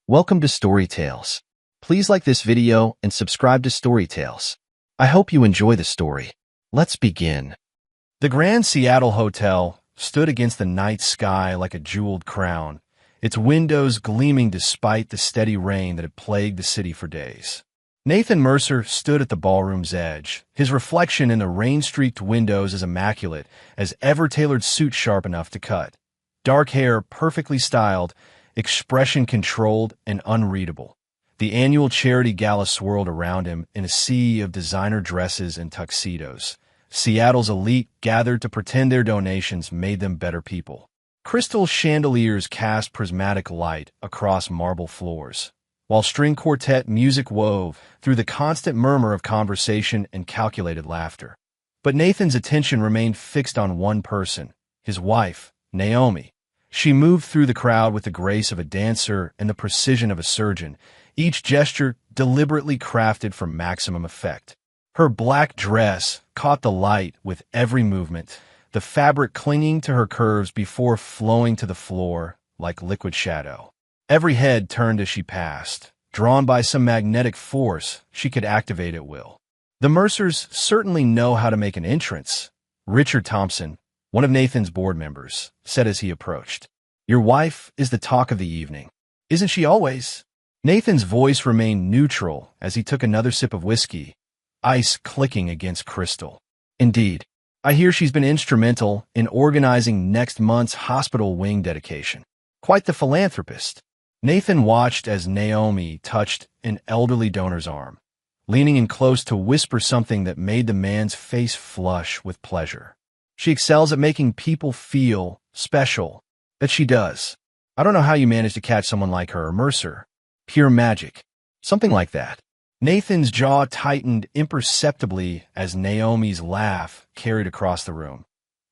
Welcome to Storytales. Please like this video and subscribe to Storytales. I hope you enjoy the story. Let's begin. The Grand Seattle Hotel stood against the night sky like a jeweled crown, its windows gleaming despite the steady rain that had plagued the city for days. Nathan Mercer stood at the ballroom's edge, his reflection in the rain-streaked windows as immaculate as ever-tailored suit sharp enough to cut. Dark hair perfectly styled, expression controlled and unreadable. The annual charity gala swirled around him in a sea of designer dresses and tuxedos. Seattle's elite gathered to pretend their donations made them better people. Crystal chandeliers cast prismatic light across marble floors, while string quartet music wove through the constant murmur of conversation and calculated laughter. But Nathan's attention remained fixed on one person, his wife, Naomi. She moved through the crowd with the grace of a dancer and the precision of a surgeon, each gesture deliberately crafted for maximum effect. Her black dress caught the light with every movement, the fabric clinging to her curves before flowing to the floor like liquid shadow. Every head turned as she passed, drawn by some magnetic force she could activate at will. The Mercers certainly know how to make an entrance, Richard Thompson, one of Nathan's board members, said as he approached. Your wife is the talk of the evening. Isn't she always? Nathan's voice remained neutral as he took another sip of whiskey, ice clicking against crystal. Indeed, I hear she's been instrumental in organizing next month's hospital wing dedication. Quite the philanthropist. Nathan watched as Naomi touched an elderly donor's arm, leaning in close to whisper something that made the man's face flush with pleasure. She excels at making people feel special. That she does. I don't know how you manage to catch someone like her, Mercer. Pure magic. Something like that. Nathan's jaw tightened imperceptibly as Naomi's laugh carried across the room.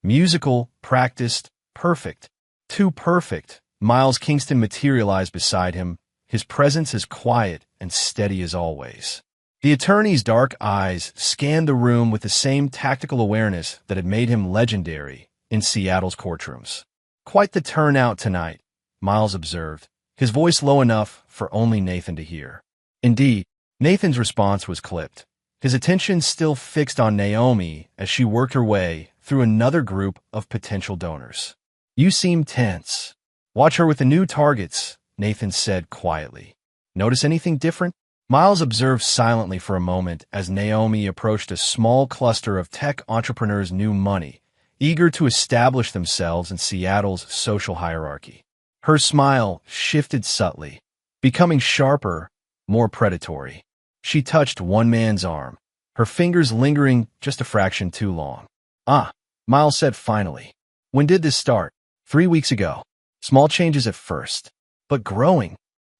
Musical, practiced, perfect. Too perfect. Miles Kingston materialized beside him, his presence as quiet and steady as always. The attorney's dark eyes scanned the room with the same tactical awareness that had made him legendary in Seattle's courtrooms. Quite the turnout tonight, Miles observed, his voice low enough for only Nathan to hear. Indeed, Nathan's response was clipped, his attention still fixed on Naomi as she worked her way through another group of potential donors. You seem tense. Watch her with the new targets, Nathan said quietly. Notice anything different? Miles observed silently for a moment as Naomi approached a small cluster of tech entrepreneurs' new money, eager to establish themselves in Seattle's social hierarchy. Her smile shifted subtly, becoming sharper, more predatory. She touched one man's arm, her fingers lingering just a fraction too long. Ah, Miles said finally. When did this start? 3 weeks ago. Small changes at first, but growing.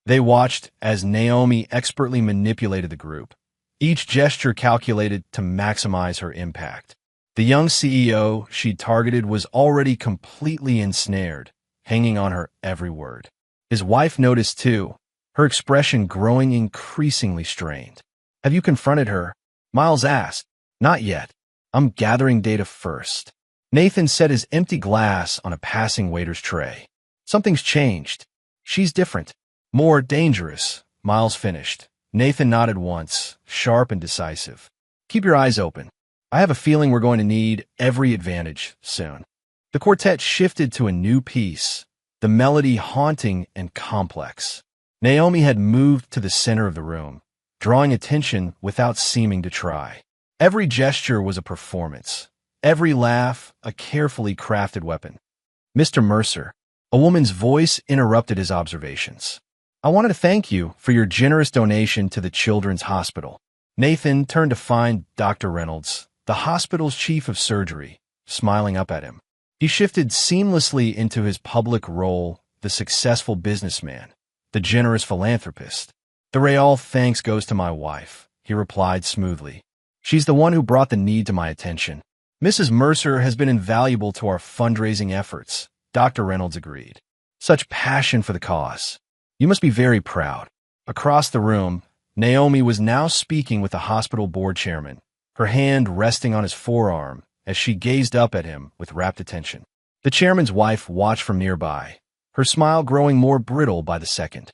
They watched as Naomi expertly manipulated the group, each gesture calculated to maximize her impact. The young CEO she'd targeted was already completely ensnared, hanging on her every word. His wife noticed too, her expression growing increasingly strained. Have you confronted her? Miles asked. Not yet. I'm gathering data first. Nathan set his empty glass on a passing waiter's tray. Something's changed. She's different. More dangerous, Miles finished. Nathan nodded once, sharp and decisive. Keep your eyes open. I have a feeling we're going to need every advantage soon. The quartet shifted to a new piece, the melody haunting and complex. Naomi had moved to the center of the room, drawing attention without seeming to try. Every gesture was a performance, every laugh a carefully crafted weapon. Mr. Mercer, a woman's voice interrupted his observations. I wanted to thank you for your generous donation to the Children's Hospital. Nathan turned to find Dr. Reynolds, the hospital's chief of surgery, smiling up at him. He shifted seamlessly into his public role, the successful businessman, the generous philanthropist. The real thanks goes to my wife, he replied smoothly. She's the one who brought the need to my attention. Mrs. Mercer has been invaluable to our fundraising efforts, Dr. Reynolds agreed. Such passion for the cause. You must be very proud. Across the room, Naomi was now speaking with the hospital board chairman, her hand resting on his forearm as she gazed up at him with rapt attention. The chairman's wife watched from nearby, her smile growing more brittle by the second.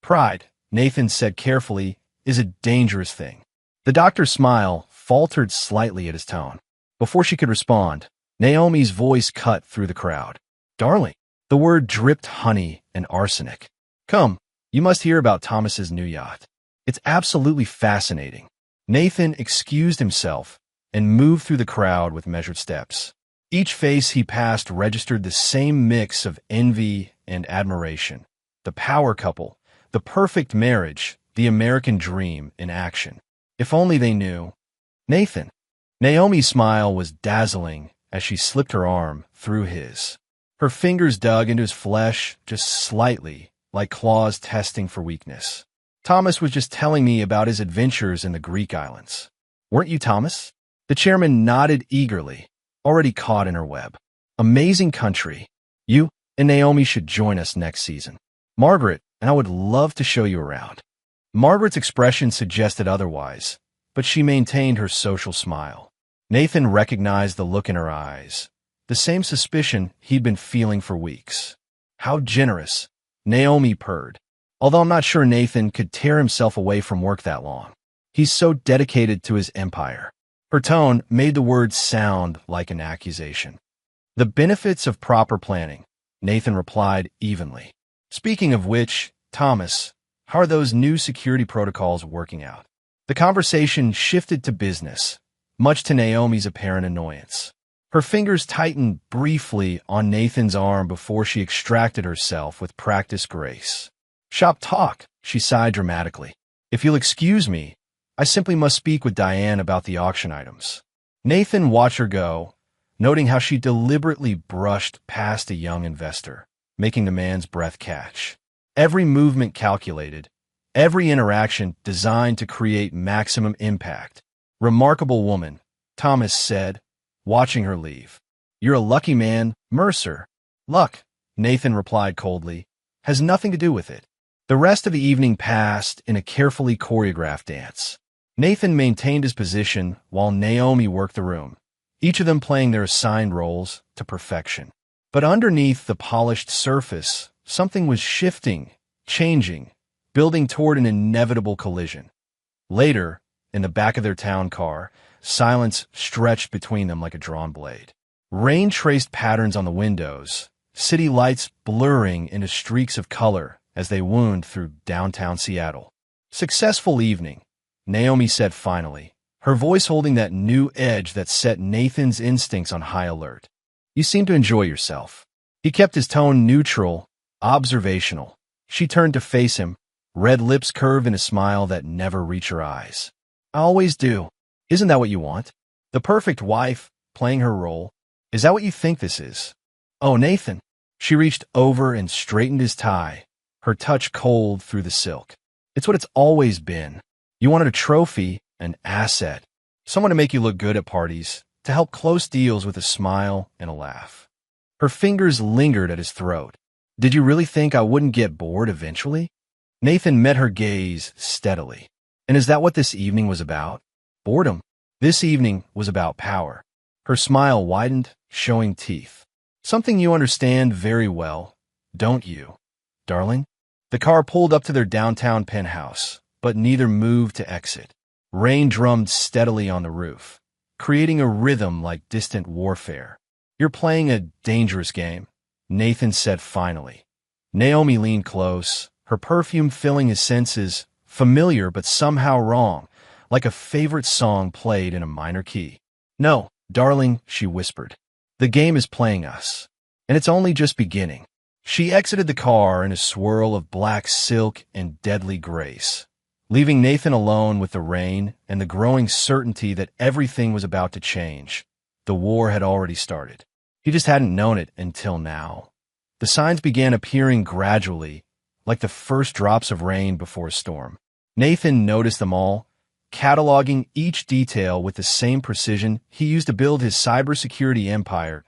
Pride, Nathan said carefully, is a dangerous thing. The doctor's smile faltered slightly at his tone. Before she could respond, Naomi's voice cut through the crowd. Darling. The word dripped honey and arsenic. Come, you must hear about Thomas's new yacht. It's absolutely fascinating. Nathan excused himself and moved through the crowd with measured steps. Each face he passed registered the same mix of envy and admiration. The power couple, the perfect marriage, the American dream in action. If only they knew. Nathan. Naomi's smile was dazzling as she slipped her arm through his. Her fingers dug into his flesh just slightly, like claws testing for weakness. Thomas was just telling me about his adventures in the Greek islands. Weren't you, Thomas? The chairman nodded eagerly, already caught in her web. Amazing country. You and Naomi should join us next season. Margaret and I would love to show you around. Margaret's expression suggested otherwise, but she maintained her social smile. Nathan recognized the look in her eyes, the same suspicion he'd been feeling for weeks. How generous, Naomi purred, although I'm not sure Nathan could tear himself away from work that long. He's so dedicated to his empire. Her tone made the words sound like an accusation. The benefits of proper planning, Nathan replied evenly. Speaking of which, Thomas, how are those new security protocols working out? The conversation shifted to business, much to Naomi's apparent annoyance. Her fingers tightened briefly on Nathan's arm before she extracted herself with practiced grace. Shop talk, she sighed dramatically. If you'll excuse me, I simply must speak with Diane about the auction items. Nathan watched her go, noting how she deliberately brushed past a young investor, making the man's breath catch. Every movement calculated, every interaction designed to create maximum impact. Remarkable woman, Thomas said, watching her leave. You're a lucky man, Mercer. Luck, Nathan replied coldly, has nothing to do with it. The rest of the evening passed in a carefully choreographed dance. Nathan maintained his position while Naomi worked the room, each of them playing their assigned roles to perfection. But underneath the polished surface, something was shifting, changing, building toward an inevitable collision. Later, in the back of their town car, silence stretched between them like a drawn blade. Rain traced patterns on the windows, city lights blurring into streaks of color as they wound through downtown Seattle. Successful evening, Naomi said finally, her voice holding that new edge that set Nathan's instincts on high alert. You seem to enjoy yourself. He kept his tone neutral, observational. She turned to face him, red lips curved in a smile that never reached her eyes. I always do. Isn't that what you want? The perfect wife, playing her role. Is that what you think this is? Oh, Nathan. She reached over and straightened his tie, her touch cold through the silk. It's what it's always been. You wanted a trophy, an asset, someone to make you look good at parties, to help close deals with a smile and a laugh. Her fingers lingered at his throat. Did you really think I wouldn't get bored eventually? Nathan met her gaze steadily. And is that what this evening was about? Boredom. This evening was about power. Her smile widened, showing teeth. Something you understand very well, don't you, darling? The car pulled up to their downtown penthouse, but neither moved to exit. Rain drummed steadily on the roof, creating a rhythm like distant warfare. You're playing a dangerous game, Nathan said finally. Naomi leaned close, her perfume filling his senses, familiar but somehow wrong, like a favorite song played in a minor key. No, darling, she whispered. The game is playing us, and it's only just beginning. She exited the car in a swirl of black silk and deadly grace, leaving Nathan alone with the rain and the growing certainty that everything was about to change. The war had already started. He just hadn't known it until now. The signs began appearing gradually, like the first drops of rain before a storm. Nathan noticed them all, cataloging each detail with the same precision he used to build his cybersecurity empire.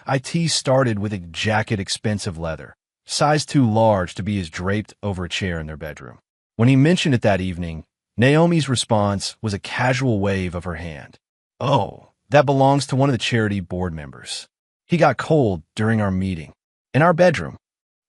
IT started with a jacket expensive leather, size too large to be as draped over a chair in their bedroom. When he mentioned it that evening, Naomi's response was a casual wave of her hand. Oh, that belongs to one of the charity board members. He got cold during our meeting. In our bedroom.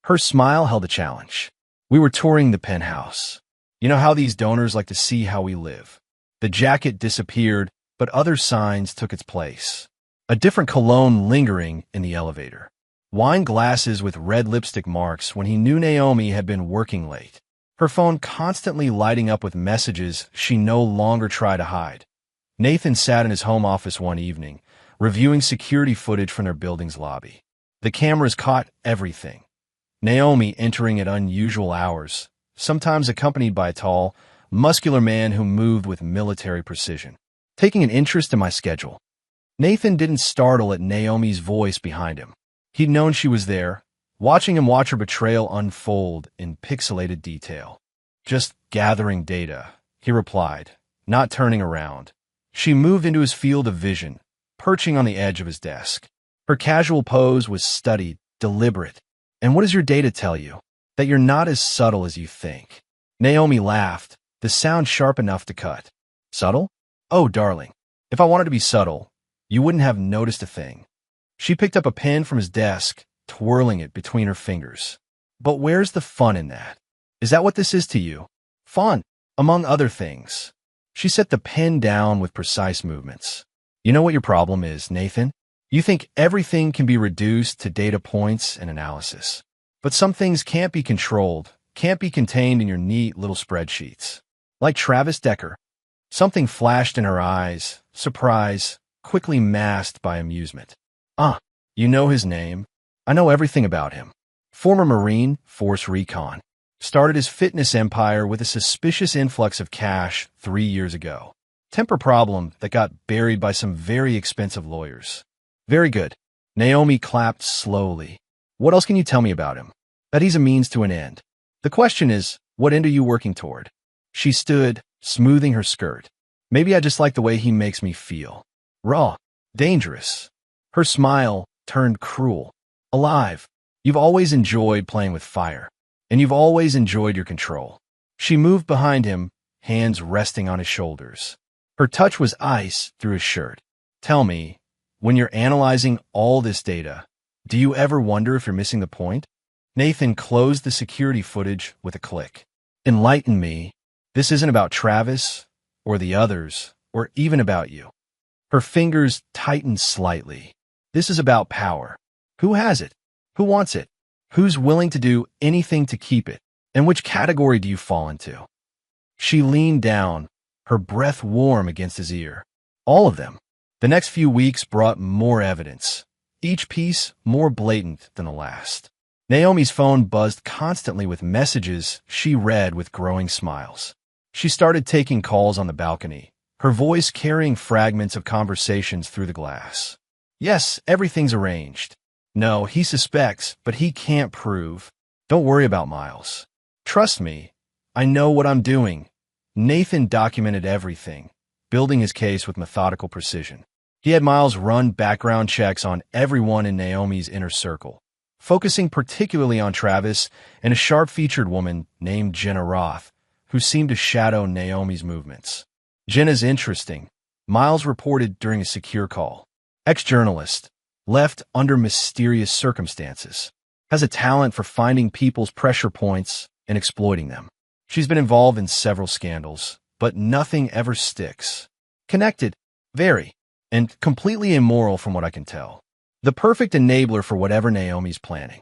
Her smile held a challenge. We were touring the penthouse. You know how these donors like to see how we live. The jacket disappeared, but other signs took its place. A different cologne lingering in the elevator. Wine glasses with red lipstick marks when he knew Naomi had been working late. Her phone constantly lighting up with messages she no longer tried to hide. Nathan sat in his home office one evening, reviewing security footage from their building's lobby. The cameras caught everything. Naomi entering at unusual hours, sometimes accompanied by a tall, muscular man who moved with military precision. Taking an interest in my schedule. Nathan didn't startle at Naomi's voice behind him. He'd known she was there, watching him watch her betrayal unfold in pixelated detail. Just gathering data, he replied, not turning around. She moved into his field of vision, perching on the edge of his desk. Her casual pose was studied, deliberate. And what does your data tell you? That you're not as subtle as you think. Naomi laughed, the sound sharp enough to cut. Subtle? Oh, darling, if I wanted to be subtle, you wouldn't have noticed a thing. She picked up a pen from his desk, twirling it between her fingers. But where's the fun in that? Is that what this is to you? Fun, among other things. She set the pen down with precise movements. You know what your problem is, Nathan? You think everything can be reduced to data points and analysis. But some things can't be controlled, can't be contained in your neat little spreadsheets. Like Travis Decker. Something flashed in her eyes, surprise, quickly masked by amusement. You know his name. I know everything about him. Former Marine, Force Recon. Started his fitness empire with a suspicious influx of cash 3 years ago. Temper problem that got buried by some very expensive lawyers. Very good. Naomi clapped slowly. What else can you tell me about him? That he's a means to an end. The question is, what end are you working toward? She stood, smoothing her skirt. Maybe I just like the way he makes me feel. Raw. Dangerous. Her smile turned cruel. Alive. You've always enjoyed playing with fire. And you've always enjoyed your control. She moved behind him, hands resting on his shoulders. Her touch was ice through his shirt. Tell me, when you're analyzing all this data, do you ever wonder if you're missing the point? Nathan closed the security footage with a click. Enlighten me. This isn't about Travis, or the others, or even about you. Her fingers tightened slightly. This is about power. Who has it? Who wants it? Who's willing to do anything to keep it? And which category do you fall into? She leaned down, her breath warm against his ear. All of them. The next few weeks brought more evidence, each piece more blatant than the last. Naomi's phone buzzed constantly with messages she read with growing smiles. She started taking calls on the balcony, her voice carrying fragments of conversations through the glass. Yes, everything's arranged. No, he suspects, but he can't prove. Don't worry about Miles. Trust me. I know what I'm doing. Nathan documented everything, building his case with methodical precision. He had Miles run background checks on everyone in Naomi's inner circle, focusing particularly on Travis and a sharp-featured woman named Jenna Roth, who seemed to shadow Naomi's movements. Jenna's interesting, Miles reported during a secure call. Ex-journalist, left under mysterious circumstances, has a talent for finding people's pressure points and exploiting them. She's been involved in several scandals, but nothing ever sticks. Connected, very, and completely immoral from what I can tell. The perfect enabler for whatever Naomi's planning.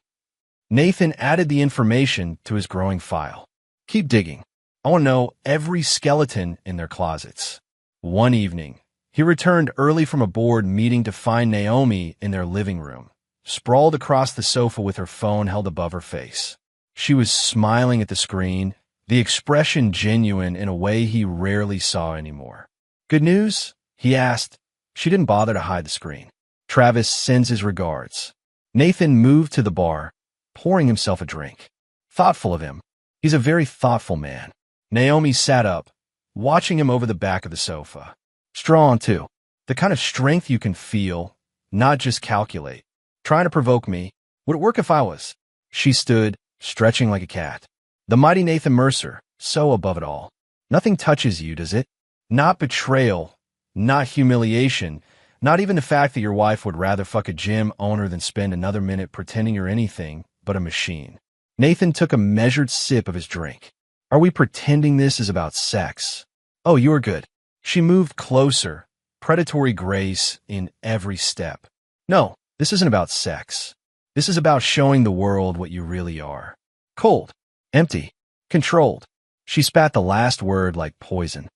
Nathan added the information to his growing file. Keep digging. I want to know every skeleton in their closets. One evening, he returned early from a board meeting to find Naomi in their living room, sprawled across the sofa with her phone held above her face. She was smiling at the screen, the expression genuine in a way he rarely saw anymore. Good news? He asked. She didn't bother to hide the screen. Travis sends his regards. Nathan moved to the bar, pouring himself a drink. Thoughtful of him. He's a very thoughtful man. Naomi sat up, watching him over the back of the sofa. Strong, too. The kind of strength you can feel, not just calculate. Trying to provoke me. Would it work if I was? She stood, stretching like a cat. The mighty Nathan Mercer, so above it all. Nothing touches you, does it? Not betrayal, not humiliation, not even the fact that your wife would rather fuck a gym owner than spend another minute pretending you're anything but a machine. Nathan took a measured sip of his drink. Are we pretending this is about sex? Oh, you are good. She moved closer, predatory grace in every step. No, this isn't about sex. This is about showing the world what you really are. Cold, empty, controlled. She spat the last word like poison.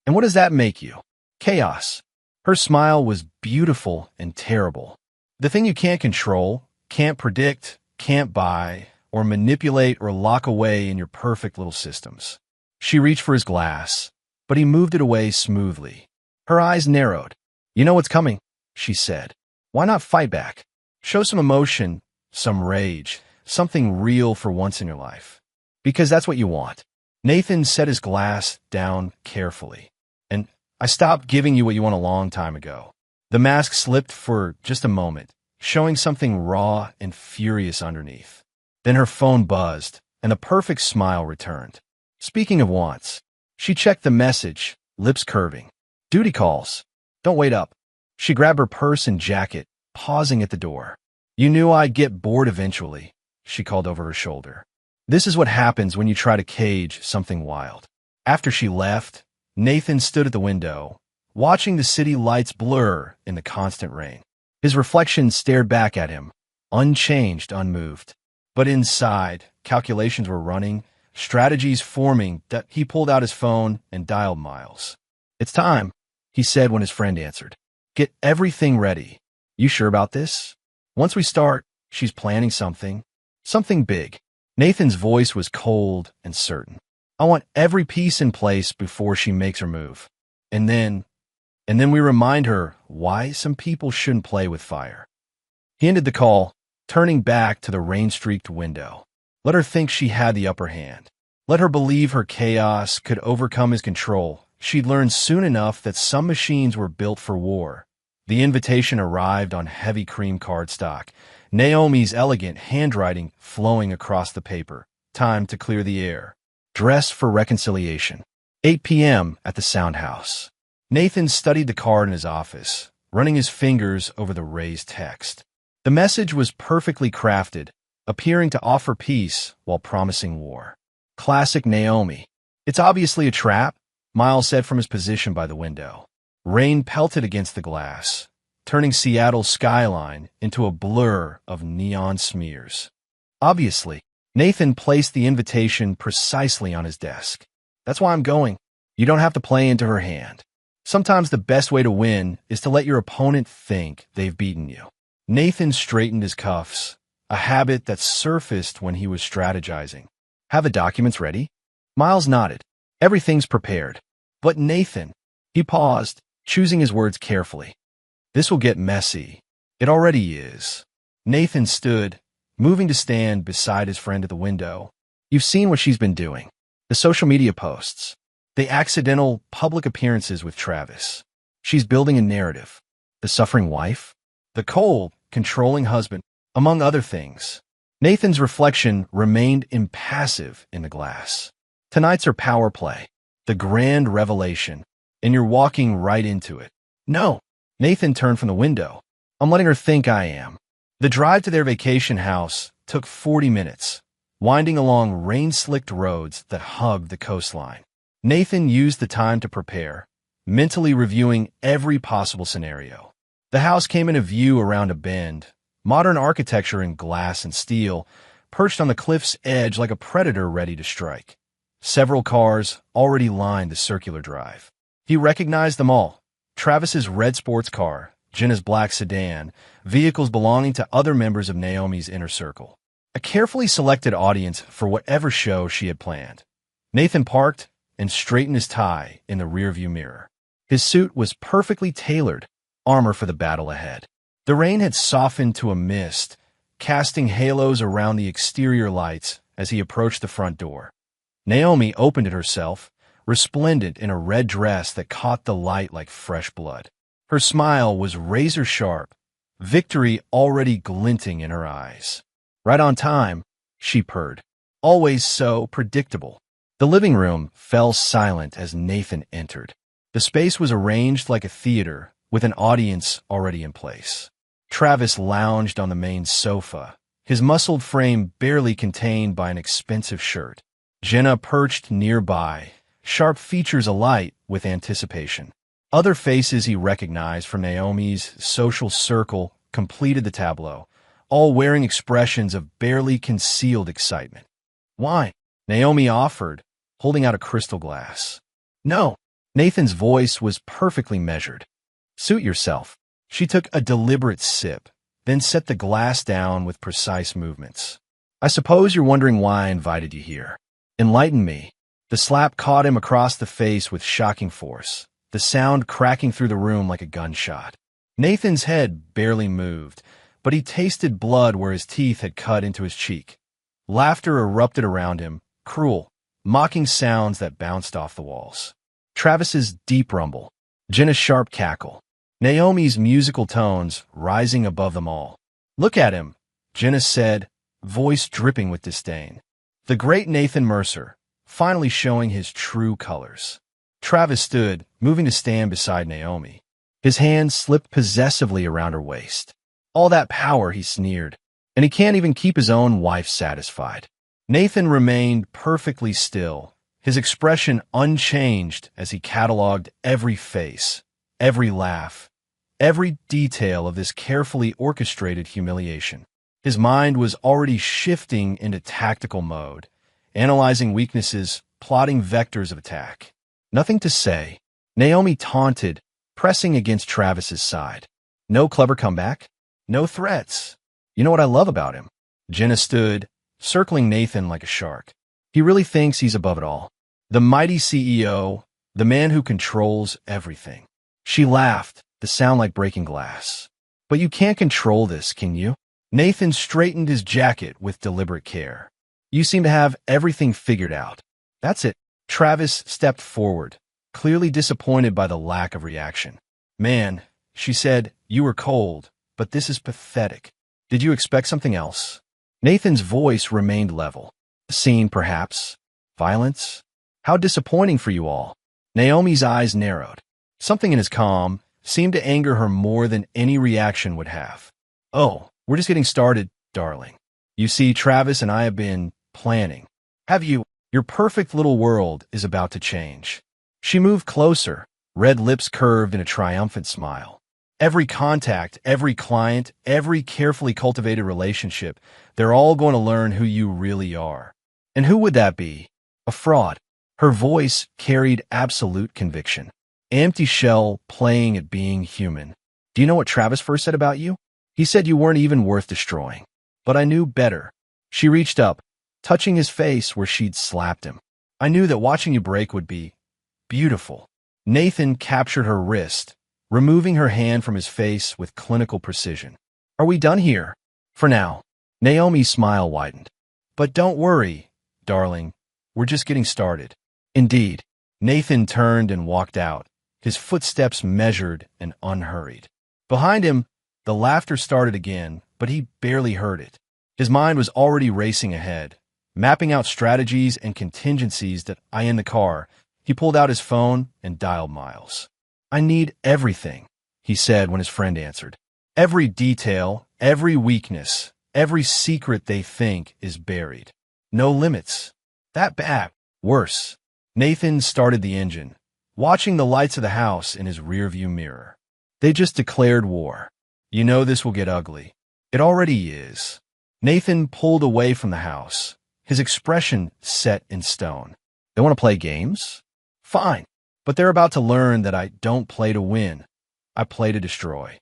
And what does that make you? Chaos. Her smile was beautiful and terrible. The thing you can't control, can't predict, can't buy, or manipulate or lock away in your perfect little systems. She reached for his glass, but he moved it away smoothly. Her eyes narrowed. You know what's coming, she said. Why not fight back? Show some emotion, some rage, something real for once in your life. Because that's what you want. Nathan set his glass down carefully. And I stopped giving you what you want a long time ago. The mask slipped for just a moment, showing something raw and furious underneath. Then her phone buzzed, and the perfect smile returned. Speaking of wants, she checked the message, lips curving. Duty calls. Don't wait up. She grabbed her purse and jacket, pausing at the door. You knew I'd get bored eventually, she called over her shoulder. This is what happens when you try to cage something wild. After she left, Nathan stood at the window, watching the city lights blur in the constant rain. His reflection stared back at him, unchanged, unmoved. But inside, calculations were running, strategies forming. That he pulled out his phone and dialed Miles. It's time, he said when his friend answered. Get everything ready. You sure about this? Once we start, she's planning something big. Nathan's voice was cold and certain. I want every piece in place before she makes her move. And then we remind her why some people shouldn't play with fire. He ended the call, turning back to the rain-streaked window. Let her think she had the upper hand. Let her believe her chaos could overcome his control. She'd learned soon enough that some machines were built for war. The invitation arrived on heavy cream cardstock, Naomi's elegant handwriting flowing across the paper. Time to clear the air. Dress for reconciliation. 8 p.m. at the Sound House. Nathan studied the card in his office, running his fingers over the raised text. The message was perfectly crafted, appearing to offer peace while promising war. Classic Naomi. It's obviously a trap, Miles said from his position by the window. Rain pelted against the glass, turning Seattle's skyline into a blur of neon smears. Obviously, Nathan placed the invitation precisely on his desk. That's why I'm going. You don't have to play into her hand. Sometimes the best way to win is to let your opponent think they've beaten you. Nathan straightened his cuffs, a habit that surfaced when he was strategizing. Have the documents ready? Miles nodded. Everything's prepared. But Nathan, he paused, choosing his words carefully. This will get messy. It already is. Nathan stood, moving to stand beside his friend at the window. You've seen what she's been doing. The social media posts. The accidental public appearances with Travis. She's building a narrative. The suffering wife. The cold, controlling husband, among other things. Nathan's reflection remained impassive in the glass. Tonight's her power play. The grand revelation. And you're walking right into it. No. Nathan turned from the window. I'm letting her think I am. The drive to their vacation house took 40 minutes, winding along rain-slicked roads that hugged the coastline. Nathan used the time to prepare, mentally reviewing every possible scenario. The house came into view around a bend, modern architecture in glass and steel, perched on the cliff's edge like a predator ready to strike. Several cars already lined the circular drive. He recognized them all. Travis's red sports car, Jenna's black sedan, vehicles belonging to other members of Naomi's inner circle. A carefully selected audience for whatever show she had planned. Nathan parked and straightened his tie in the rearview mirror. His suit was perfectly tailored, armor for the battle ahead. The rain had softened to a mist, casting halos around the exterior lights as he approached the front door. Naomi opened it herself, resplendent in a red dress that caught the light like fresh blood. Her smile was razor-sharp, victory already glinting in her eyes. Right on time, she purred. Always so predictable. The living room fell silent as Nathan entered. The space was arranged like a theater, with an audience already in place. Travis lounged on the main sofa, his muscled frame barely contained by an expensive shirt. Jenna perched nearby, sharp features alight with anticipation. Other faces he recognized from Naomi's social circle completed the tableau, all wearing expressions of barely concealed excitement. "Wine," Naomi offered, holding out a crystal glass. "No." Nathan's voice was perfectly measured. "Suit yourself." She took a deliberate sip, then set the glass down with precise movements. "I suppose you're wondering why I invited you here. Enlighten me." The slap caught him across the face with shocking force, the sound cracking through the room like a gunshot. Nathan's head barely moved, but he tasted blood where his teeth had cut into his cheek. Laughter erupted around him, cruel, mocking sounds that bounced off the walls. Travis's deep rumble, Jenna's sharp cackle, Naomi's musical tones rising above them all. "Look at him," Jenna said, voice dripping with disdain. The great Nathan Mercer, finally showing his true colors. Travis stood, moving to stand beside Naomi. His hand slipped possessively around her waist. "All that power," he sneered, "and he can't even keep his own wife satisfied." Nathan remained perfectly still, his expression unchanged as he cataloged every face, every laugh, every detail of this carefully orchestrated humiliation. His mind was already shifting into tactical mode, analyzing weaknesses, plotting vectors of attack. "Nothing to say," Naomi taunted, pressing against Travis's side. "No clever comeback? No threats? You know what I love about him?" Jenna stood, circling Nathan like a shark. "He really thinks he's above it all. The mighty CEO, the man who controls everything." She laughed, the sound like breaking glass. "But you can't control this, can you?" Nathan straightened his jacket with deliberate care. "You seem to have everything figured out." "That's it." Travis stepped forward, clearly disappointed by the lack of reaction. "Man," she said, "you were cold, but this is pathetic. Did you expect something else?" Nathan's voice remained level. "A scene, perhaps? Violence? How disappointing for you all." Naomi's eyes narrowed. Something in his calm seemed to anger her more than any reaction would have. "Oh, we're just getting started, darling. You see, Travis and I have been planning. Have you? Your perfect little world is about to change." She moved closer, red lips curved in a triumphant smile. "Every contact, every client, every carefully cultivated relationship, they're all going to learn who you really are." "And who would that be?" "A fraud." Her voice carried absolute conviction. "Empty shell playing at being human." "Do you know what Travis first said about you? He said you weren't even worth destroying. But I knew better." She reached up, touching his face where she'd slapped him. "I knew that watching you break would be beautiful." Nathan captured her wrist, removing her hand from his face with clinical precision. "Are we done here?" "For now." Naomi's smile widened. "But don't worry, darling. We're just getting started." "Indeed." Nathan turned and walked out, his footsteps measured and unhurried. Behind him, the laughter started again, but he barely heard it. His mind was already racing ahead, mapping out strategies and contingencies that in the car, he pulled out his phone and dialed Miles. "I need everything," he said when his friend answered. "Every detail, every weakness, every secret they think is buried. No limits." "That bad?" "Worse." Nathan started the engine, watching the lights of the house in his rearview mirror. "They just declared war. You know this will get ugly." "It already is." Nathan pulled away from the house, his expression set in stone. "They want to play games? Fine. But they're about to learn that I don't play to win. I play to destroy."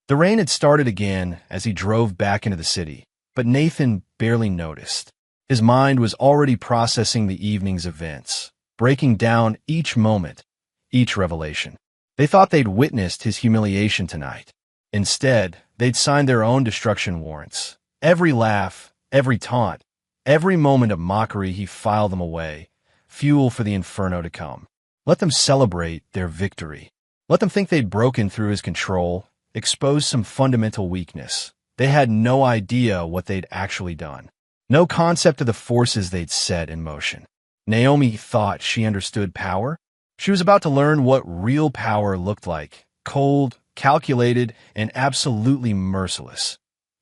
The rain had started again as he drove back into the city, but Nathan barely noticed. His mind was already processing the evening's events, breaking down each moment, each revelation. They thought they'd witnessed his humiliation tonight. Instead, they'd signed their own destruction warrants. Every laugh, every taunt, every moment of mockery, he filed them away, fuel for the inferno to come. Let them celebrate their victory. Let them think they'd broken through his control, exposed some fundamental weakness. They had no idea what they'd actually done. No concept of the forces they'd set in motion. Naomi thought she understood power. She was about to learn what real power looked like, cold, calculated, and absolutely merciless.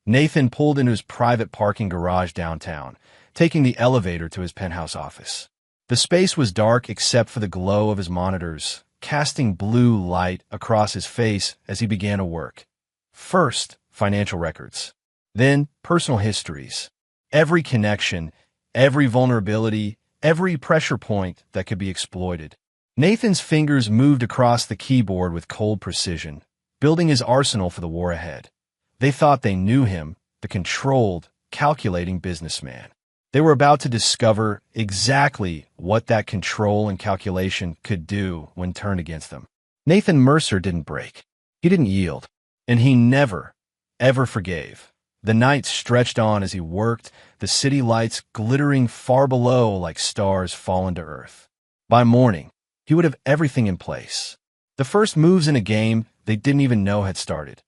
Nathan pulled into his private parking garage downtown, taking the elevator to his penthouse office. The space was dark except for the glow of his monitors, casting blue light across his face as he began to work. First, financial records. Then, personal histories. Every connection, every vulnerability, every pressure point that could be exploited. Nathan's fingers moved across the keyboard with cold precision, building his arsenal for the war ahead. They thought they knew him, the controlled, calculating businessman. They were about to discover exactly what that control and calculation could do when turned against them. Nathan Mercer didn't break. He didn't yield. And he never, ever forgave. The night stretched on as he worked, the city lights glittering far below like stars fallen to earth. By morning, he would have everything in place. The first moves in a game they didn't even know had started.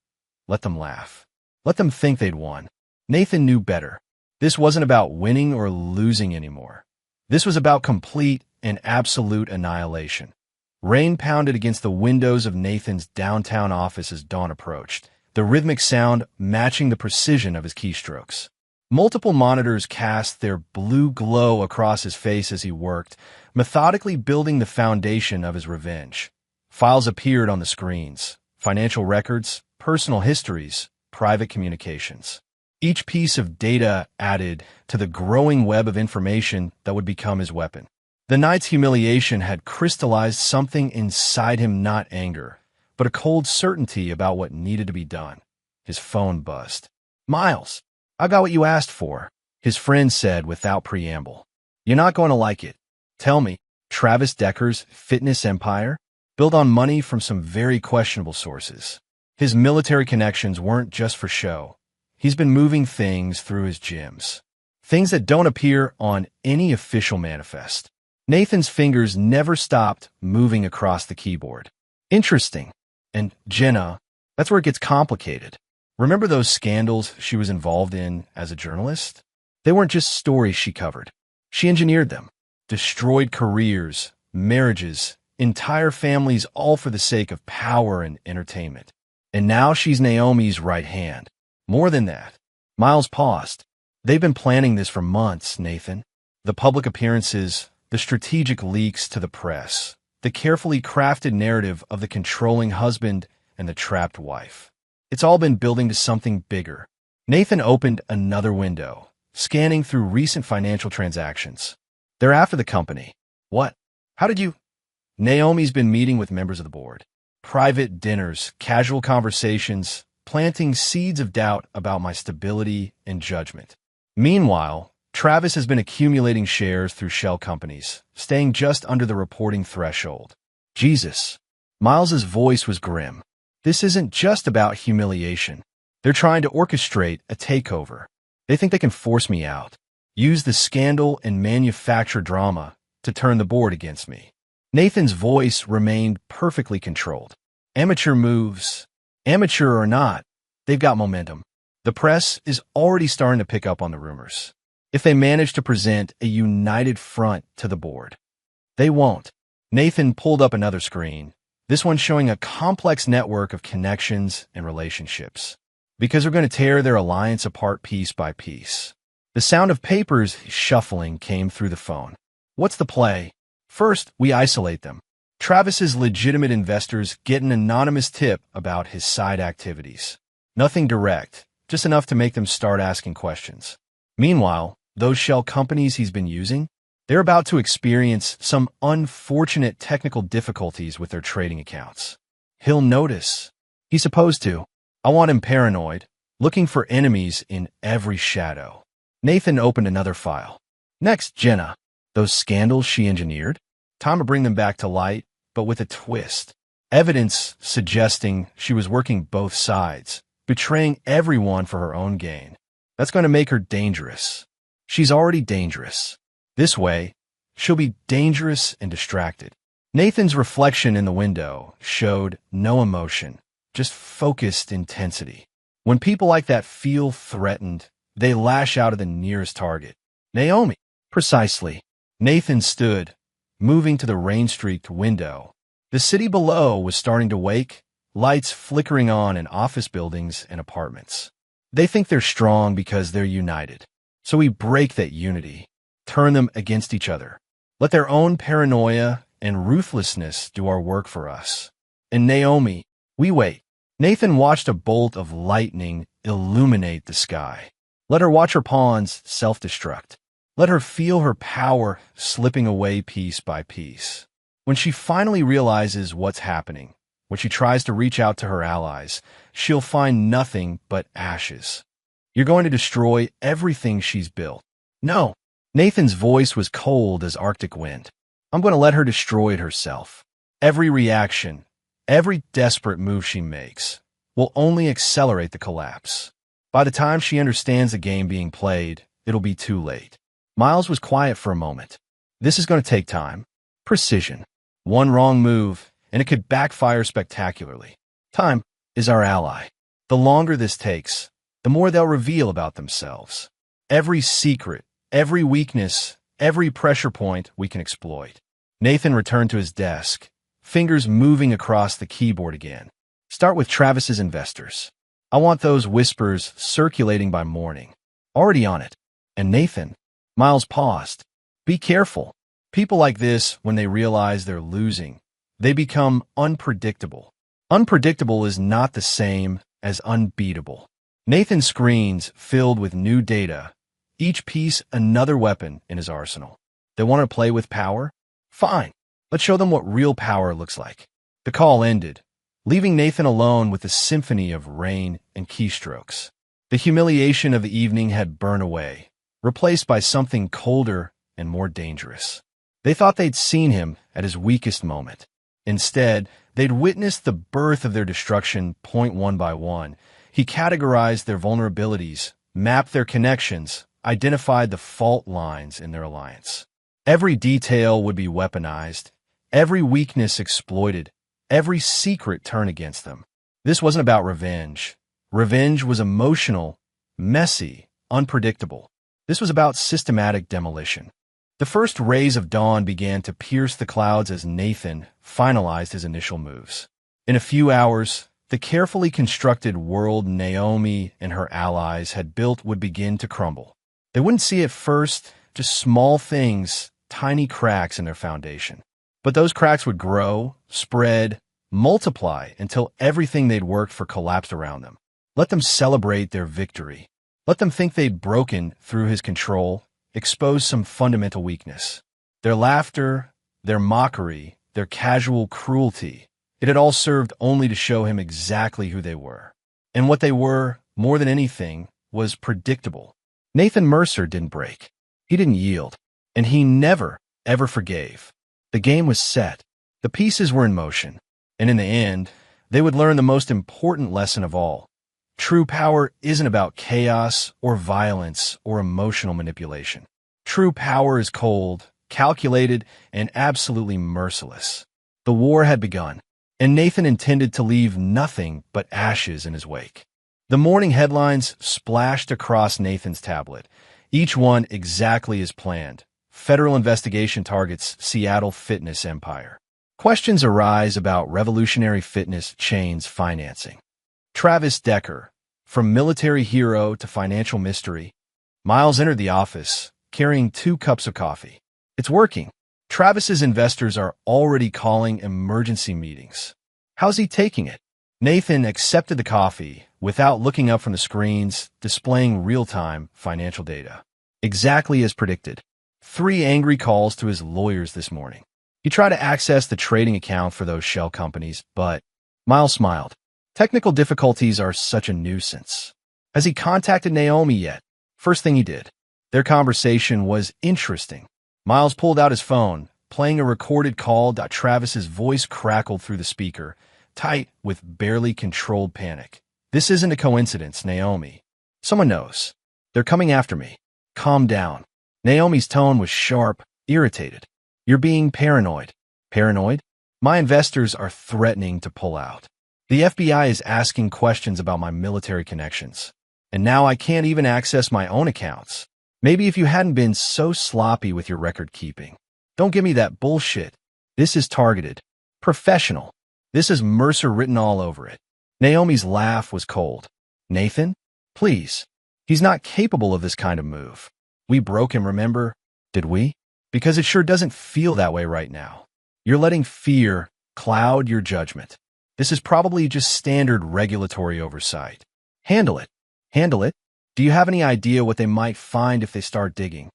Let them laugh. Let them think they'd won. Nathan knew better. This wasn't about winning or losing anymore. This was about complete and absolute annihilation. Rain pounded against the windows of Nathan's downtown office as dawn approached, the rhythmic sound matching the precision of his keystrokes. Multiple monitors cast their blue glow across his face as he worked, methodically building the foundation of his revenge. Files appeared on the screens: financial records, personal histories, private communications. Each piece of data added to the growing web of information that would become his weapon. The night's humiliation had crystallized something inside him, not anger, but a cold certainty about what needed to be done. His phone buzzed. "Miles, I got what you asked for," his friend said without preamble. "You're not going to like it. Tell me, Travis Decker's fitness empire? Built on money from some very questionable sources. His military connections weren't just for show. He's been moving things through his gyms. Things that don't appear on any official manifest." Nathan's fingers never stopped moving across the keyboard. Interesting. And Jenna, that's where it gets complicated. Remember those scandals she was involved in as a journalist? They weren't just stories she covered. She engineered them. Destroyed careers, marriages, entire families, all for the sake of power and entertainment. And now she's Naomi's right hand. More than that. Miles paused. "They've been planning this for months, Nathan. The public appearances, the strategic leaks to the press, the carefully crafted narrative of the controlling husband and the trapped wife. It's all been building to something bigger." Nathan opened another window, scanning through recent financial transactions. "They're after the company." "What? How did you—" "Naomi's been meeting with members of the board. Private dinners, casual conversations, planting seeds of doubt about my stability and judgment. Meanwhile, Travis has been accumulating shares through shell companies, staying just under the reporting threshold." Jesus. Miles's voice was grim. "This isn't just about humiliation. They're trying to orchestrate a takeover. They think they can force me out, use the scandal and manufacture drama to turn the board against me." Nathan's voice remained perfectly controlled. "Amateur moves. Amateur or not, they've got momentum. The press is already starting to pick up on the rumors. If they manage to present a united front to the board, they won't." Nathan pulled up another screen, this one showing a complex network of connections and relationships. Because they're going to tear their alliance apart piece by piece. The sound of papers shuffling came through the phone. "What's the play? First, we isolate them. Travis's legitimate investors get an anonymous tip about his side activities. Nothing direct, just enough to make them start asking questions. Meanwhile, those shell companies he's been using, they're about to experience some unfortunate technical difficulties with their trading accounts. He'll notice. He's supposed to. I want him paranoid, looking for enemies in every shadow." Nathan opened another file. "Next, Jenna. Those scandals she engineered? Time to bring them back to light, but with a twist. Evidence suggesting she was working both sides, betraying everyone for her own gain. That's going to make her dangerous. She's already dangerous. This way, she'll be dangerous and distracted." Nathan's reflection in the window showed no emotion, just focused intensity. When people like that feel threatened, they lash out at the nearest target. "Naomi." "Precisely." Nathan stood, moving to the rain-streaked window. The city below was starting to wake, lights flickering on in office buildings and apartments. They think they're strong because they're united. So we break that unity, turn them against each other. Let their own paranoia and ruthlessness do our work for us. And Naomi, we wait. Nathan watched a bolt of lightning illuminate the sky. Let her watch her pawns self-destruct. Let her feel her power slipping away piece by piece. When she finally realizes what's happening, when she tries to reach out to her allies, she'll find nothing but ashes. You're going to destroy everything she's built. No. Nathan's voice was cold as Arctic wind. I'm going to let her destroy it herself. Every reaction, every desperate move she makes, will only accelerate the collapse. By the time she understands the game being played, it'll be too late. Miles was quiet for a moment. This is going to take time. Precision. One wrong move, and it could backfire spectacularly. Time is our ally. The longer this takes, the more they'll reveal about themselves. Every secret, every weakness, every pressure point we can exploit. Nathan returned to his desk, fingers moving across the keyboard again. Start with Travis's investors. I want those whispers circulating by morning. Already on it. And Nathan, Miles paused. Be careful. People like this, when they realize they're losing, they become unpredictable. Unpredictable is not the same as unbeatable. Nathan's screens filled with new data, each piece another weapon in his arsenal. They want to play with power? Fine. Let's show them what real power looks like. The call ended, leaving Nathan alone with a symphony of rain and keystrokes. The humiliation of the evening had burned away, replaced by something colder and more dangerous. They thought they'd seen him at his weakest moment. Instead, they'd witnessed the birth of their destruction point one by one. He categorized their vulnerabilities, mapped their connections, identified the fault lines in their alliance. Every detail would be weaponized, every weakness exploited, every secret turned against them. This wasn't about revenge. Revenge was emotional, messy, unpredictable. This was about systematic demolition. The first rays of dawn began to pierce the clouds as Nathan finalized his initial moves. In a few hours, the carefully constructed world Naomi and her allies had built would begin to crumble. They wouldn't see at first, just small things, tiny cracks in their foundation. But those cracks would grow, spread, multiply until everything they'd worked for collapsed around them. Let them celebrate their victory. Let them think they'd broken through his control, exposed some fundamental weakness. Their laughter, their mockery, their casual cruelty, it had all served only to show him exactly who they were. And what they were, more than anything, was predictable. Nathan Mercer didn't break. He didn't yield. And he never, ever forgave. The game was set. The pieces were in motion. And in the end, they would learn the most important lesson of all. True power isn't about chaos or violence or emotional manipulation. True power is cold, calculated, and absolutely merciless. The war had begun, and Nathan intended to leave nothing but ashes in his wake. The morning headlines splashed across Nathan's tablet, each one exactly as planned. Federal investigation targets Seattle fitness empire. Questions arise about revolutionary fitness chains financing. Travis Decker, from military hero to financial mystery. Miles entered the office, carrying 2 cups of coffee. It's working. Travis's investors are already calling emergency meetings. How's he taking it? Nathan accepted the coffee without looking up from the screens, displaying real-time financial data. Exactly as predicted. 3 angry calls to his lawyers this morning. He tried to access the trading account for those shell companies, but Miles smiled. Technical difficulties are such a nuisance. Has he contacted Naomi yet? First thing he did. Their conversation was interesting. Miles pulled out his phone, playing a recorded call. Travis's voice crackled through the speaker, tight with barely controlled panic. This isn't a coincidence, Naomi. Someone knows. They're coming after me. Calm down. Naomi's tone was sharp, irritated. You're being paranoid. Paranoid? My investors are threatening to pull out. The FBI is asking questions about my military connections. And now I can't even access my own accounts. Maybe if you hadn't been so sloppy with your record keeping. Don't give me that bullshit. This is targeted. Professional. This is Mercer written all over it. Naomi's laugh was cold. Nathan, Please. He's not capable of this kind of move. We broke him, remember? Did we? Because it sure doesn't feel that way right now. You're letting fear cloud your judgment. This is probably just standard regulatory oversight. Handle it. Handle it? Do you have any idea what they might find if they start digging?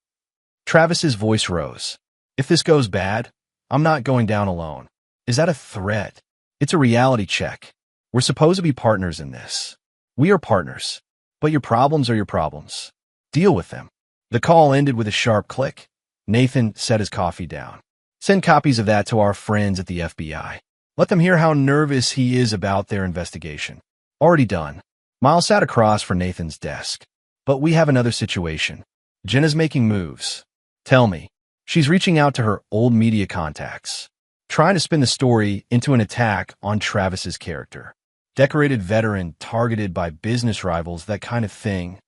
Travis's voice rose. If this goes bad, I'm not going down alone. Is that a threat? It's a reality check. We're supposed to be partners in this. We are partners. But your problems are your problems. Deal with them. The call ended with a sharp click. Nathan set his coffee down. Send copies of that to our friends at the FBI. Let them hear how nervous he is about their investigation. Already done. Miles sat across from Nathan's desk. But we have another situation. Jenna's making moves. Tell me. She's reaching out to her old media contacts, trying to spin the story into an attack on Travis's character. Decorated veteran targeted by business rivals, that kind of thing.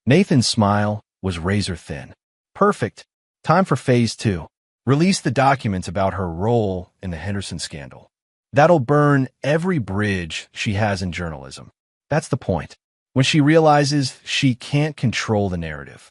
Nathan's smile was razor thin. Perfect. Time for phase 2. Release the documents about her role in the Henderson scandal. That'll burn every bridge she has in journalism. That's the point. When she realizes she can't control the narrative.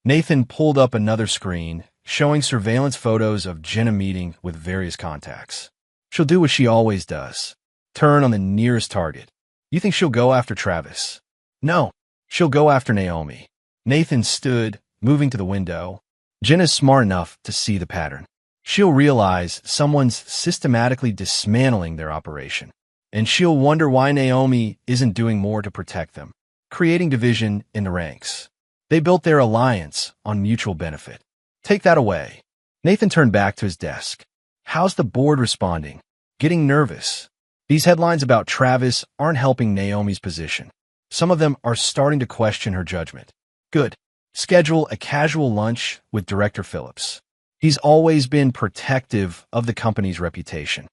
Nathan pulled up another screen, showing surveillance photos of Jenna meeting with various contacts. She'll do what she always does. Turn on the nearest target. You think she'll go after Travis? No, she'll go after Naomi. Nathan stood, moving to the window. Jenna's smart enough to see the pattern. She'll realize someone's systematically dismantling their operation. And she'll wonder why Naomi isn't doing more to protect them, creating division in the ranks. They built their alliance on mutual benefit. Take that away. Nathan turned back to his desk. How's the board responding? Getting nervous. These headlines about Travis aren't helping Naomi's position. Some of them are starting to question her judgment. Good. Schedule a casual lunch with Director Phillips. He's always been protective of the company's reputation.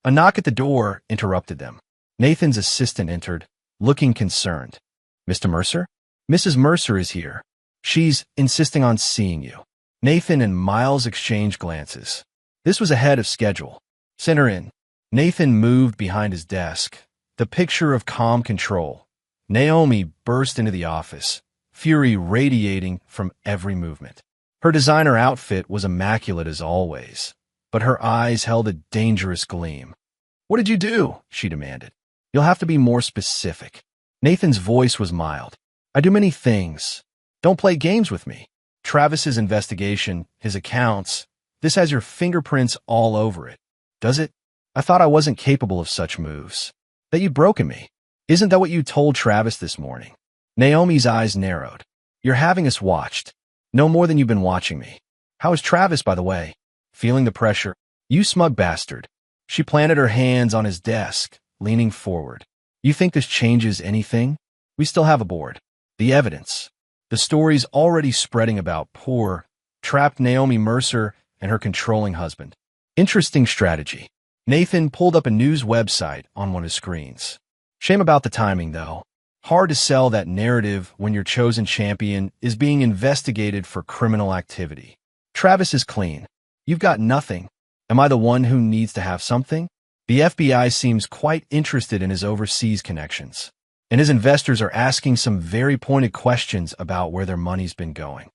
A knock at the door interrupted them. Nathan's assistant entered, looking concerned. Mr. Mercer? Mrs. Mercer is here. She's insisting on seeing you. Nathan and Miles exchanged glances. This was ahead of schedule. Send her in. Nathan moved behind his desk, the picture of calm control. Naomi burst into the office, fury radiating from every movement. Her designer outfit was immaculate as always, but her eyes held a dangerous gleam. What did you do? She demanded. You'll have to be more specific. Nathan's voice was mild. I do many things. Don't play games with me. Travis's investigation, his accounts, this has your fingerprints all over it. Does it? I thought I wasn't capable of such moves. That you'd broken me. Isn't that what you told Travis this morning? Naomi's eyes narrowed. You're having us watched. No more than you've been watching me. How is Travis, by the way? Feeling the pressure? You smug bastard. She planted her hands on his desk, leaning forward. You think this changes anything? We still have a board. The evidence. The story's already spreading about poor, trapped Naomi Mercer and her controlling husband. Interesting strategy. Nathan pulled up a news website on one of his screens. Shame about the timing, though. Hard to sell that narrative when your chosen champion is being investigated for criminal activity. Travis is clean. You've got nothing. Am I the one who needs to have something? The FBI seems quite interested in his overseas connections, and his investors are asking some very pointed questions about where their money's been going.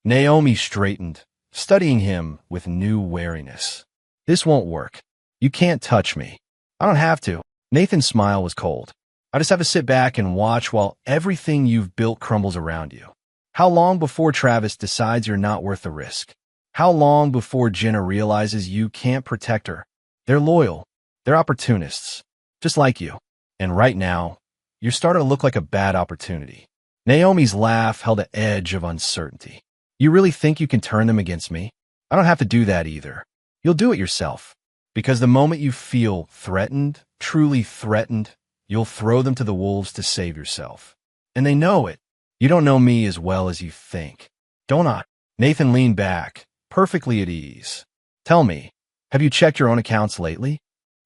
Naomi straightened, studying him with new wariness. This won't work. You can't touch me. I don't have to. Nathan's smile was cold. I just have to sit back and watch while everything you've built crumbles around you. How long before Travis decides you're not worth the risk? How long before Jenna realizes you can't protect her? They're loyal. They're opportunists. Just like you. And right now, you're starting to look like a bad opportunity. Naomi's laugh held an edge of uncertainty. You really think you can turn them against me? I don't have to do that either. You'll do it yourself. Because the moment you feel threatened, truly threatened, you'll throw them to the wolves to save yourself. And they know it. You don't know me as well as you think. Don't I? Nathan leaned back, perfectly at ease. Tell me, have you checked your own accounts lately?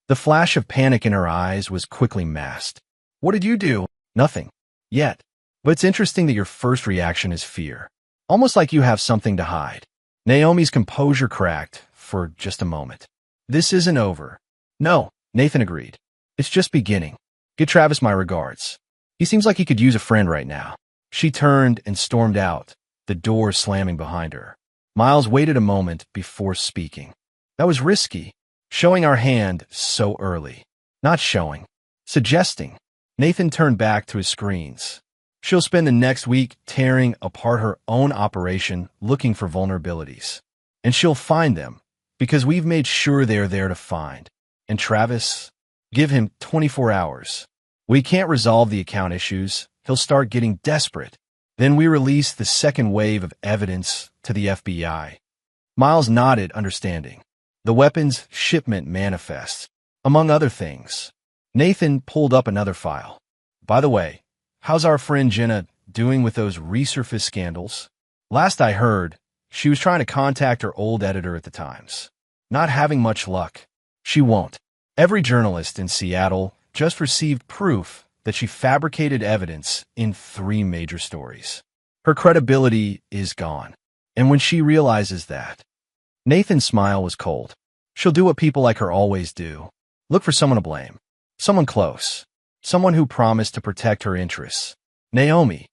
The flash of panic in her eyes was quickly masked. What did you do? Nothing. Yet. But it's interesting that your first reaction is fear. Almost like you have something to hide. Naomi's composure cracked for just a moment. This isn't over. No, Nathan agreed. It's just beginning. Give Travis my regards. He seems like he could use a friend right now. She turned and stormed out, the door slamming behind her. Miles waited a moment before speaking. That was risky, showing our hand so early. Not showing, suggesting. Nathan turned back to his screens. She'll spend the next week tearing apart her own operation looking for vulnerabilities. And she'll find them, because we've made sure they're there to find. And Travis, give him 24 hours. We can't resolve the account issues. He'll start getting desperate. Then we release the second wave of evidence to the FBI. Miles nodded, understanding. The weapons shipment manifest, among other things. Nathan pulled up another file. By the way, how's our friend Jenna doing with those resurfaced scandals? Last I heard, she was trying to contact her old editor at the Times. Not having much luck. She won't. Every journalist in Seattle just received proof that she fabricated evidence in 3 major stories. Her credibility is gone. And when she realizes that, Nathan's smile was cold. She'll do what people like her always do. Look for someone to blame. Someone close. Someone who promised to protect her interests. Naomi.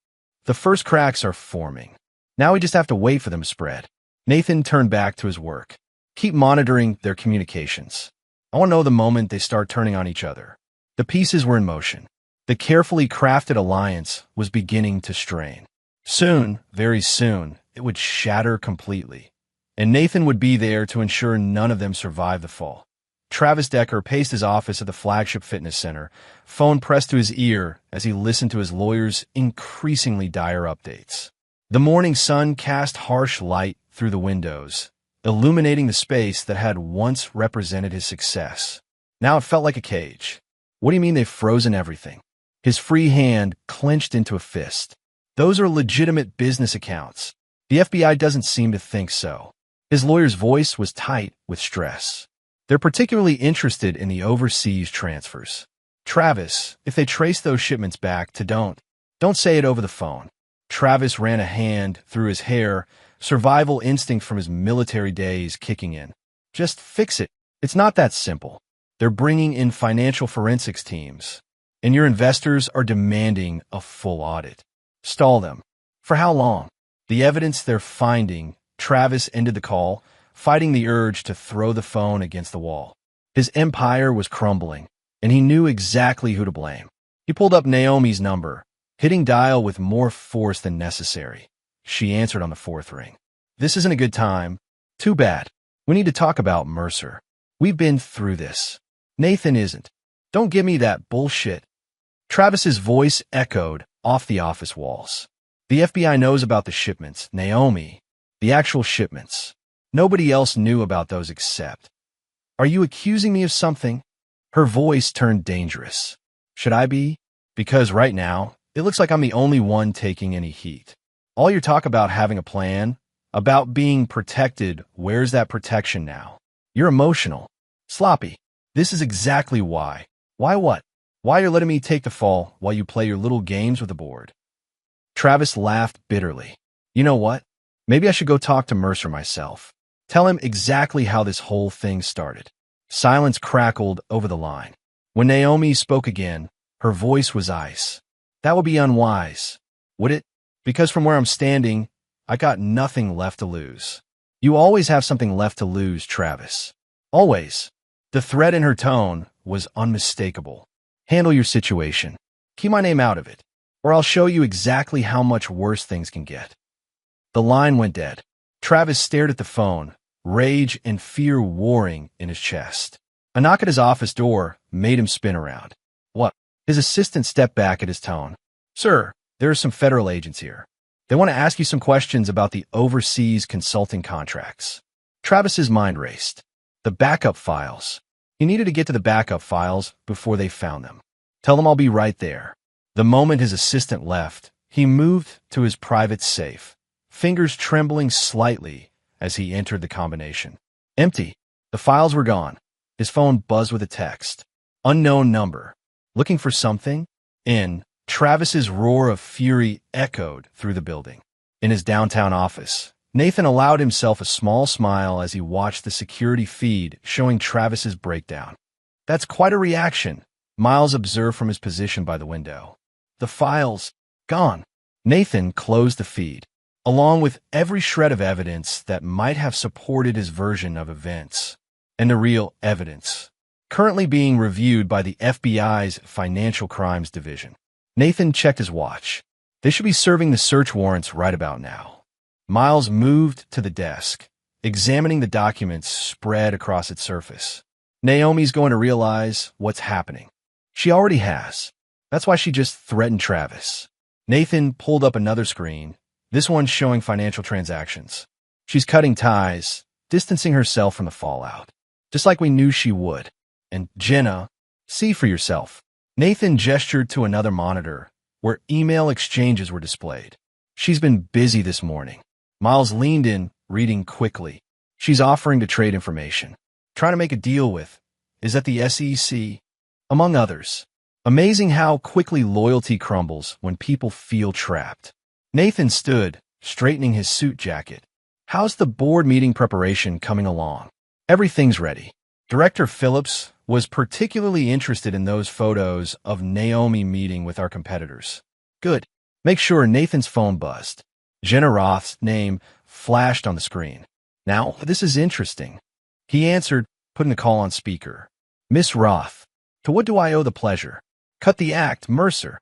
The first cracks are forming. Now we just have to wait for them to spread. Nathan turned back to his work. Keep monitoring their communications. I want to know the moment they start turning on each other. The pieces were in motion. The carefully crafted alliance was beginning to strain. Soon, very soon, it would shatter completely. And Nathan would be there to ensure none of them survived the fall. Travis Decker paced his office at the flagship fitness center, phone pressed to his ear as he listened to his lawyer's increasingly dire updates. The morning sun cast harsh light through the windows, illuminating the space that had once represented his success. Now it felt like a cage. What do you mean they've frozen everything? His free hand clenched into a fist. Those are legitimate business accounts. The FBI doesn't seem to think so. His lawyer's voice was tight with stress. They're particularly interested in the overseas transfers. Travis, if they trace those shipments back to don't say it over the phone. Travis ran a hand through his hair, survival instinct from his military days kicking in. Just fix it. It's not that simple. They're bringing in financial forensics teams, and your investors are demanding a full audit. Stall them. For how long? The evidence they're finding. Travis ended the call, fighting the urge to throw the phone against the wall. His empire was crumbling, and he knew exactly who to blame. He pulled up Naomi's number, hitting dial with more force than necessary. She answered on the 4th ring. This isn't a good time. Too bad. We need to talk about Mercer. We've been through this. Nathan isn't. Don't give me that bullshit. Travis's voice echoed off the office walls. The FBI knows about the shipments, Naomi. The actual shipments. Nobody else knew about those except. Are you accusing me of something? Her voice turned dangerous. Should I be? Because right now, it looks like I'm the only one taking any heat. All your talk about having a plan, about being protected, where's that protection now? You're emotional. Sloppy. This is exactly why. Why what? Why you're letting me take the fall while you play your little games with the board. Travis laughed bitterly. You know what? Maybe I should go talk to Mercer myself. Tell him exactly how this whole thing started. Silence crackled over the line. When Naomi spoke again, her voice was ice. That would be unwise, would it? Because from where I'm standing, I got nothing left to lose. You always have something left to lose, Travis. Always. The threat in her tone was unmistakable. Handle your situation. Keep my name out of it, or I'll show you exactly how much worse things can get. The line went dead. Travis stared at the phone, rage and fear warring in his chest. A knock at his office door made him spin around. What? His assistant stepped back at his tone. Sir, there are some federal agents here. They want to ask you some questions about the overseas consulting contracts. Travis's mind raced. The backup files. He needed to get to the backup files before they found them. Tell them I'll be right there. The moment his assistant left, he moved to his private safe, fingers trembling slightly as he entered the combination. Empty. The files were gone. His phone buzzed with a text. Unknown number. Looking for something? Travis's roar of fury echoed through the building. In his downtown office, Nathan allowed himself a small smile as he watched the security feed showing Travis's breakdown. That's quite a reaction, Miles observed from his position by the window. The files, gone. Nathan closed the feed, along with every shred of evidence that might have supported his version of events, and the real evidence, currently being reviewed by the FBI's Financial Crimes Division. Nathan checked his watch. They should be serving the search warrants right about now. Miles moved to the desk, examining the documents spread across its surface. Naomi's going to realize what's happening. She already has. That's why she just threatened Travis. Nathan pulled up another screen, this one showing financial transactions. She's cutting ties, distancing herself from the fallout, just like we knew she would. And Jenna, see for yourself. Nathan gestured to another monitor, where email exchanges were displayed. She's been busy this morning. Miles leaned in, reading quickly. She's offering to trade information, trying to make a deal with, is at the SEC, among others. Amazing how quickly loyalty crumbles when people feel trapped. Nathan stood, straightening his suit jacket. How's the board meeting preparation coming along? Everything's ready. Director Phillips was particularly interested in those photos of Naomi meeting with our competitors. Good. Make sure Nathan's phone buzzed. Jenna Roth's name flashed on the screen. Now, this is interesting. He answered, putting the call on speaker. Miss Roth, to what do I owe the pleasure? Cut the act, Mercer.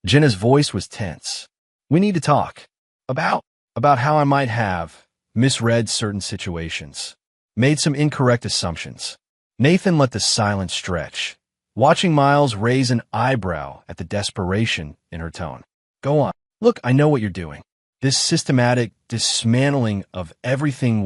Jenna's voice was tense. We need to talk. About how I might have misread certain situations, made some incorrect assumptions. Nathan let the silence stretch, watching Miles raise an eyebrow at the desperation in her tone. Go on. Look, I know what you're doing. This systematic dismantling of everything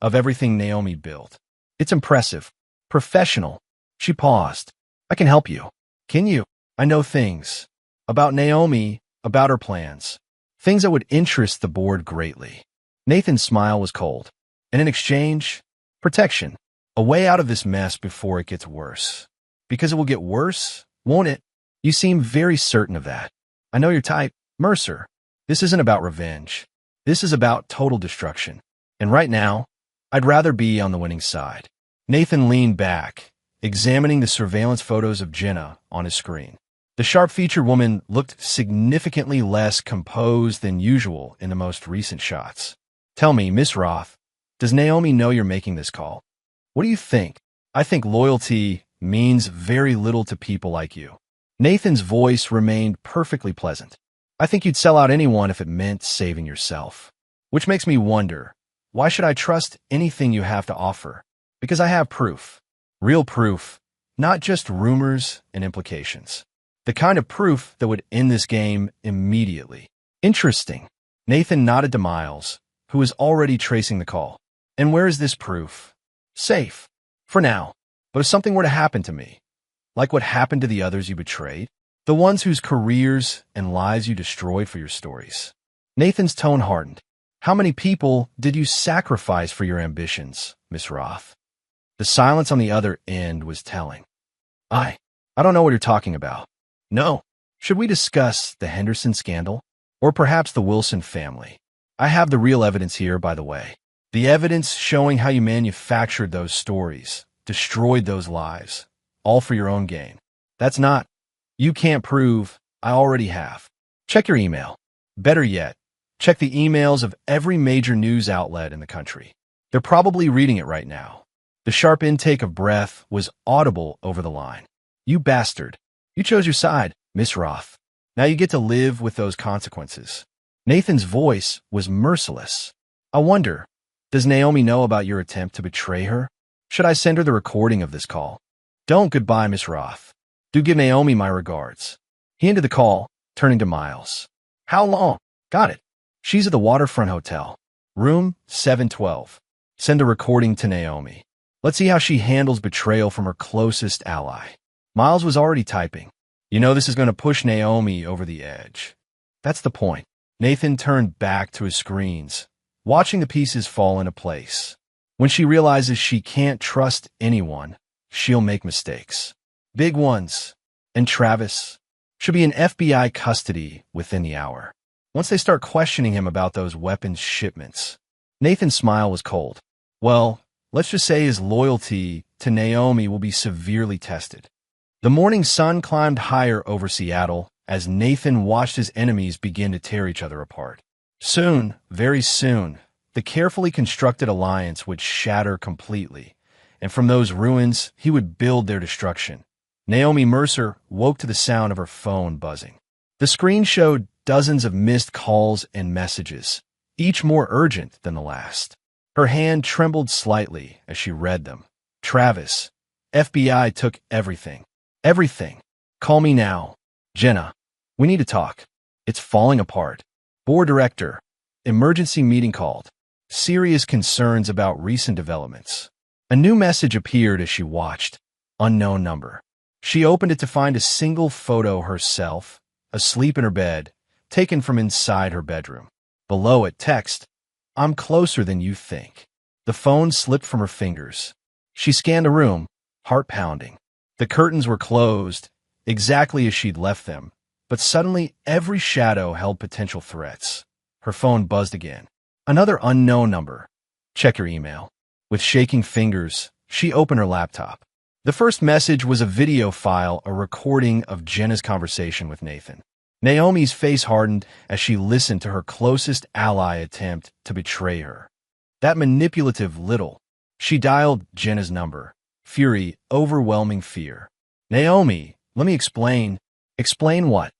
Naomi built. It's impressive. Professional. She paused. I can help you. Can you? I know things. About Naomi, about her plans. Things that would interest the board greatly. Nathan's smile was cold. And in exchange, protection. A way out of this mess before it gets worse. Because it will get worse, won't it? You seem very certain of that. I know your type, Mercer. This isn't about revenge. This is about total destruction. And right now, I'd rather be on the winning side. Nathan leaned back, examining the surveillance photos of Jenna on his screen. The sharp-featured woman looked significantly less composed than usual in the most recent shots. Tell me, Miss Roth, does Naomi know you're making this call? What do you think? I think loyalty means very little to people like you. Nathan's voice remained perfectly pleasant. I think you'd sell out anyone if it meant saving yourself. Which makes me wonder, why should I trust anything you have to offer? Because I have proof. Real proof, not just rumors and implications. The kind of proof that would end this game immediately. Interesting. Nathan nodded to Miles, who was already tracing the call. And where is this proof? Safe. For now. But if something were to happen to me, like what happened to the others you betrayed, the ones whose careers and lives you destroyed for your stories. Nathan's tone hardened. How many people did you sacrifice for your ambitions, Miss Roth? The silence on the other end was telling. I don't know what you're talking about. No. Should we discuss the Henderson scandal? Or perhaps the Wilson family? I have the real evidence here, by the way. The evidence showing how you manufactured those stories, destroyed those lives, all for your own gain. That's not. You can't prove. I already have. Check your email. Better yet, check the emails of every major news outlet in the country. They're probably reading it right now. The sharp intake of breath was audible over the line. You bastard. You chose your side, Miss Roth. Now you get to live with those consequences. Nathan's voice was merciless. I wonder, does Naomi know about your attempt to betray her? Should I send her the recording of this call? Don't. Goodbye, Miss Roth. Do give Naomi my regards. He ended the call, turning to Miles. How long? Got it. She's at the Waterfront Hotel. Room 712. Send a recording to Naomi. Let's see how she handles betrayal from her closest ally. Miles was already typing. You know this is going to push Naomi over the edge. That's the point. Nathan turned back to his screens, watching the pieces fall into place. When she realizes she can't trust anyone, she'll make mistakes. Big ones. And Travis should be in FBI custody within the hour. Once they start questioning him about those weapons shipments. Nathan's smile was cold. Well, let's just say his loyalty to Naomi will be severely tested. The morning sun climbed higher over Seattle as Nathan watched his enemies begin to tear each other apart. Soon, very soon, the carefully constructed alliance would shatter completely, and from those ruins he would build their destruction. Naomi Mercer woke to the sound of her phone buzzing. The screen showed dozens of missed calls and messages, each more urgent than the last. Her hand trembled slightly as she read them. Travis, FBI took everything. Everything. Call me now. Jenna, we need to talk. It's falling apart. Board director, emergency meeting called. Serious concerns about recent developments. A new message appeared as she watched. Unknown number. She opened it to find a single photo herself, asleep in her bed, taken from inside her bedroom. Below it, text, I'm closer than you think. The phone slipped from her fingers. She scanned the room, heart pounding. The curtains were closed, exactly as she'd left them, but suddenly every shadow held potential threats. Her phone buzzed again. Another unknown number. Check your email. With shaking fingers, she opened her laptop. The first message was a video file, a recording of Jenna's conversation with Nathan. Naomi's face hardened as she listened to her closest ally attempt to betray her. That manipulative little. She dialed Jenna's number. Fury, overwhelming fear. Naomi, let me explain. Explain what?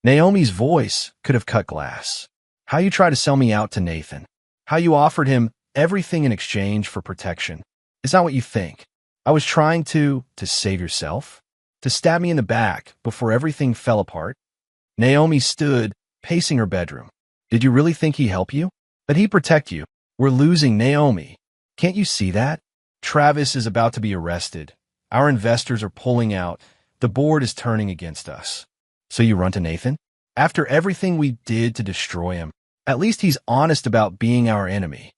Naomi's voice could have cut glass. How you tried to sell me out to Nathan. How you offered him everything in exchange for protection. Is that what you think? I was trying to save yourself? To stab me in the back before everything fell apart? Naomi stood, pacing her bedroom. Did you really think he'd help you? That he'd protect you? We're losing, Naomi. Can't you see that? Travis is about to be arrested. Our investors are pulling out. The board is turning against us. So you run to Nathan? After everything we did to destroy him, at least he's honest about being our enemy.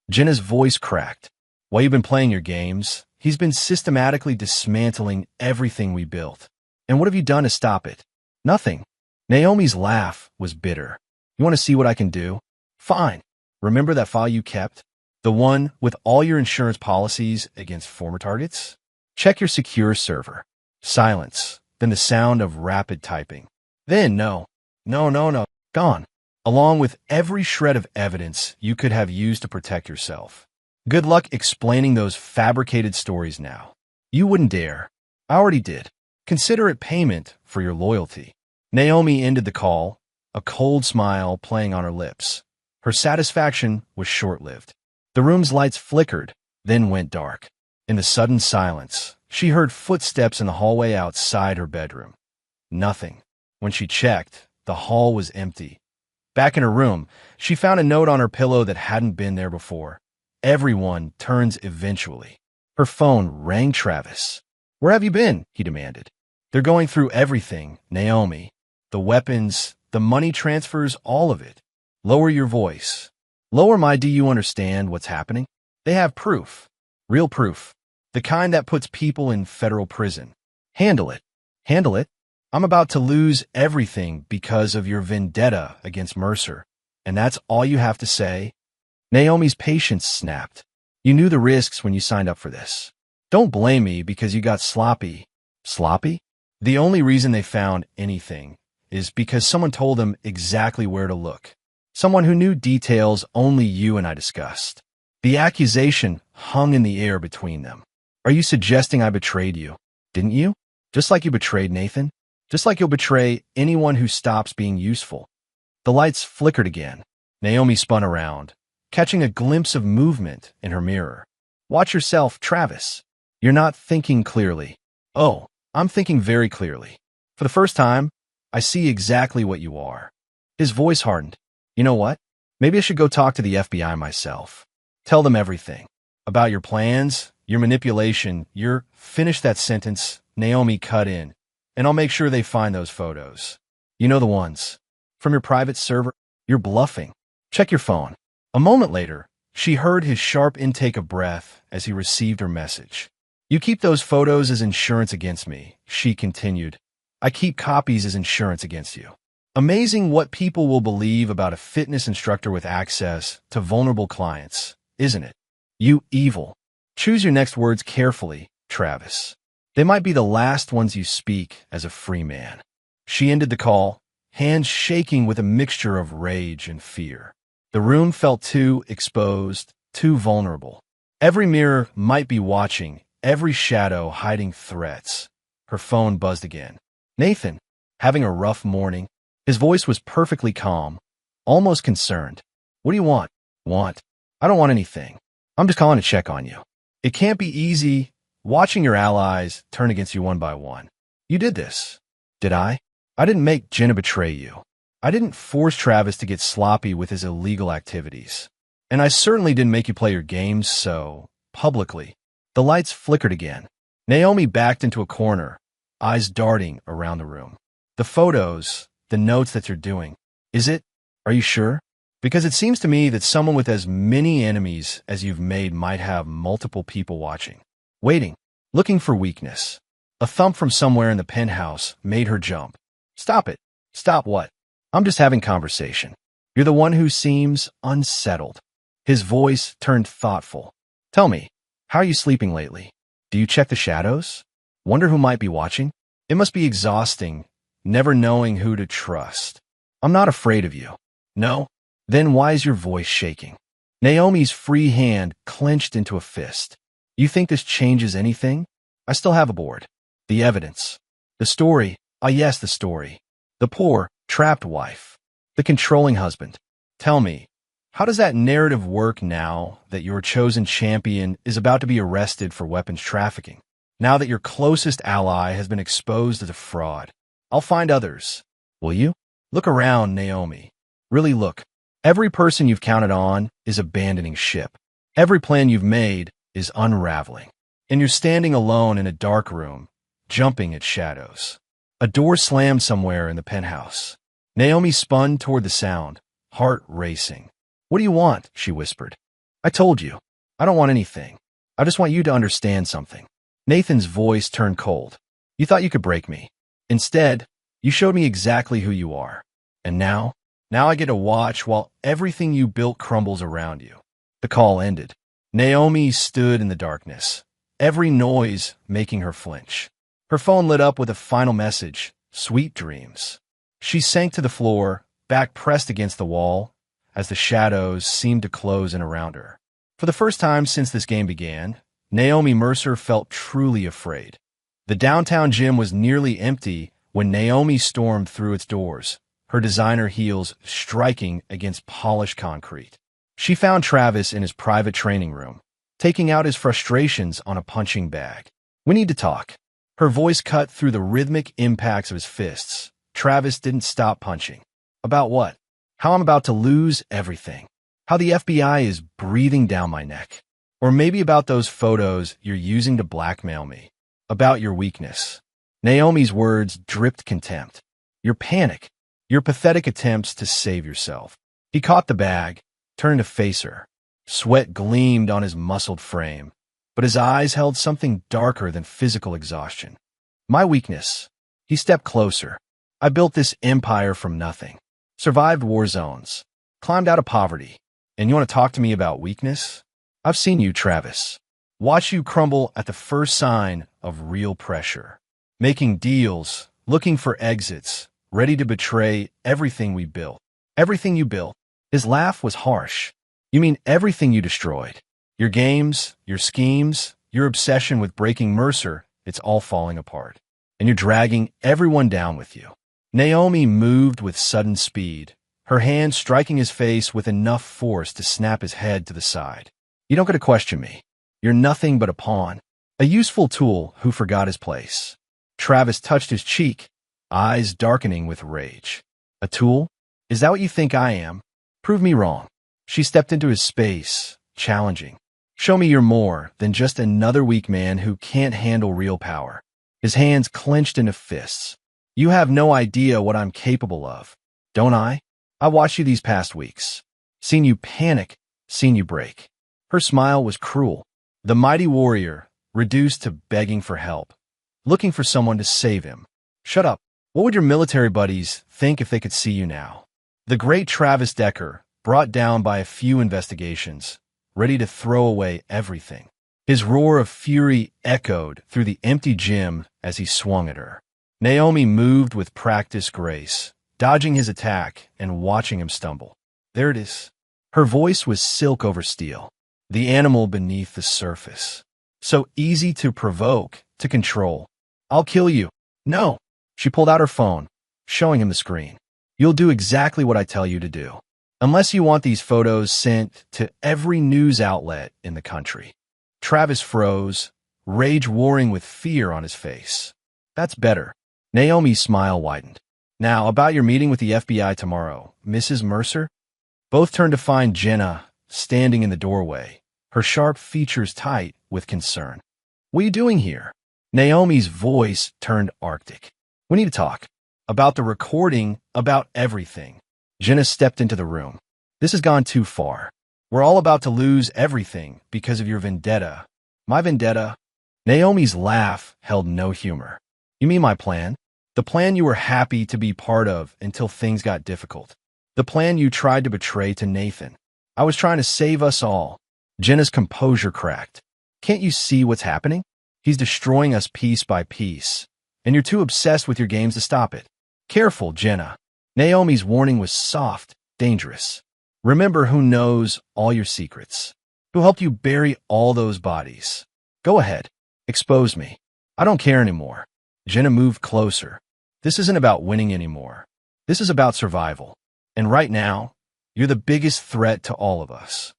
Jenna's voice cracked. While you've been playing your games, he's been systematically dismantling everything we built. And what have you done to stop it? Nothing. Naomi's laugh was bitter. You want to see what I can do? Fine. Remember that file you kept? The one with all your insurance policies against former targets? Check your secure server. Silence. Then the sound of rapid typing. Then no, gone. Along with every shred of evidence you could have used to protect yourself. Good luck explaining those fabricated stories now. You wouldn't dare. I already did. Consider it payment for your loyalty. Naomi ended the call, a cold smile playing on her lips. Her satisfaction was short-lived. The room's lights flickered, then went dark. In the sudden silence, she heard footsteps in the hallway outside her bedroom. Nothing. When she checked, the hall was empty. Back in her room, she found a note on her pillow that hadn't been there before. Everyone turns eventually. Her phone rang. Travis. Where have you been? He demanded. They're going through everything, Naomi. The weapons, the money transfers, all of it. Lower your voice. Lower my do you understand what's happening? They have proof. Real proof. The kind that puts people in federal prison. Handle it. Handle it? I'm about to lose everything because of your vendetta against Mercer. And that's all you have to say? Naomi's patience snapped. You knew the risks when you signed up for this. Don't blame me because you got sloppy. Sloppy? The only reason they found anything is because someone told them exactly where to look. Someone who knew details only you and I discussed. The accusation hung in the air between them. Are you suggesting I betrayed you? Didn't you? Just like you betrayed Nathan? Just like you'll betray anyone who stops being useful. The lights flickered again. Naomi spun around, catching a glimpse of movement in her mirror. Watch yourself, Travis. You're not thinking clearly. Oh, I'm thinking very clearly. For the first time, I see exactly what you are. His voice hardened. You know what? Maybe I should go talk to the FBI myself. Tell them everything. About your plans, your manipulation, your... Finish that sentence, Naomi cut in. And I'll make sure they find those photos. You know the ones. From your private server. You're bluffing. Check your phone. A moment later, she heard his sharp intake of breath as he received her message. You keep those photos as insurance against me, she continued. I keep copies as insurance against you. Amazing what people will believe about a fitness instructor with access to vulnerable clients, isn't it? You evil. Choose your next words carefully, Travis. They might be the last ones you speak as a free man. She ended the call, hands shaking with a mixture of rage and fear. The room felt too exposed, too vulnerable. Every mirror might be watching, every shadow hiding threats. Her phone buzzed again. Nathan, having a rough morning? His voice was perfectly calm, almost concerned. What do you want? Want? I don't want anything. I'm just calling to check on you. It can't be easy watching your allies turn against you one by one. You did this. Did I? I didn't make Jenna betray you. I didn't force Travis to get sloppy with his illegal activities. And I certainly didn't make you play your games so publicly. The lights flickered again. Naomi backed into a corner, eyes darting around the room. The photos, the notes that you're doing. Is it? Are you sure? Because it seems to me that someone with as many enemies as you've made might have multiple people watching. Waiting, looking for weakness. A thump from somewhere in the penthouse made her jump. Stop it. Stop what? I'm just having conversation. You're the one who seems unsettled. His voice turned thoughtful. Tell me, how are you sleeping lately? Do you check the shadows? Wonder who might be watching? It must be exhausting, never knowing who to trust. I'm not afraid of you. No? Then why is your voice shaking? Naomi's free hand clenched into a fist. You think this changes anything? I still have a board. The evidence. The story. Ah, yes, the story. The poor, trapped wife. The controlling husband. Tell me, how does that narrative work now that your chosen champion is about to be arrested for weapons trafficking? Now that your closest ally has been exposed as a fraud? I'll find others. Will you? Look around, Naomi. Really look. Every person you've counted on is abandoning ship. Every plan you've made is unraveling. And you're standing alone in a dark room, jumping at shadows. A door slammed somewhere in the penthouse. Naomi spun toward the sound, heart racing. What do you want? She whispered. I told you. I don't want anything. I just want you to understand something. Nathan's voice turned cold. You thought you could break me. Instead, you showed me exactly who you are. And now I get to watch while everything you built crumbles around you. The call ended. Naomi stood in the darkness, every noise making her flinch. Her phone lit up with a final message, sweet dreams. She sank to the floor, back pressed against the wall, as the shadows seemed to close in around her. For the first time since this game began, Naomi Mercer felt truly afraid. The downtown gym was nearly empty when Naomi stormed through its doors, her designer heels striking against polished concrete. She found Travis in his private training room, taking out his frustrations on a punching bag. We need to talk. Her voice cut through the rhythmic impacts of his fists. Travis didn't stop punching. About what? How I'm about to lose everything. How the FBI is breathing down my neck. Or maybe about those photos you're using to blackmail me. About your weakness. Naomi's words dripped contempt. Your panic. Your pathetic attempts to save yourself. He caught the bag, turned to face her. Sweat gleamed on his muscled frame, but his eyes held something darker than physical exhaustion. My weakness. He stepped closer. I built this empire from nothing. Survived war zones. Climbed out of poverty. And you want to talk to me about weakness? I've seen you, Travis. Watch you crumble at the first sign of real pressure. Making deals, looking for exits, ready to betray everything we built. Everything you built. His laugh was harsh. You mean everything you destroyed? Your games, your schemes, your obsession with breaking Mercer, it's all falling apart. And you're dragging everyone down with you. Naomi moved with sudden speed, her hand striking his face with enough force to snap his head to the side. You don't get to question me. You're nothing but a pawn, a useful tool who forgot his place. Travis touched his cheek, eyes darkening with rage. A tool? Is that what you think I am? Prove me wrong. She stepped into his space, challenging. Show me you're more than just another weak man who can't handle real power. His hands clenched into fists. You have no idea what I'm capable of, don't I? I watched you these past weeks. Seen you panic, seen you break. Her smile was cruel. The mighty warrior, reduced to begging for help, looking for someone to save him. Shut up. What would your military buddies think if they could see you now? The great Travis Decker, brought down by a few investigations, ready to throw away everything. His roar of fury echoed through the empty gym as he swung at her. Naomi moved with practiced grace, dodging his attack and watching him stumble. There it is. Her voice was silk over steel, the animal beneath the surface. So easy to provoke, to control. I'll kill you. No. She pulled out her phone, showing him the screen. You'll do exactly what I tell you to do. Unless you want these photos sent to every news outlet in the country. Travis froze, rage warring with fear on his face. That's better. Naomi's smile widened. Now, about your meeting with the FBI tomorrow, Mrs. Mercer? Both turned to find Jenna standing in the doorway, her sharp features tight with concern. What are you doing here? Naomi's voice turned arctic. We need to talk. About the recording, about everything. Jenna stepped into the room. This has gone too far. We're all about to lose everything because of your vendetta. My vendetta? Naomi's laugh held no humor. You mean my plan? The plan you were happy to be part of until things got difficult. The plan you tried to betray to Nathan. I was trying to save us all. Jenna's composure cracked. Can't you see what's happening? He's destroying us piece by piece. And you're too obsessed with your games to stop it. Careful, Jenna. Naomi's warning was soft, dangerous. Remember who knows all your secrets. Who helped you bury all those bodies. Go ahead. Expose me. I don't care anymore. Jenna moved closer. This isn't about winning anymore. This is about survival. And right now, you're the biggest threat to all of us.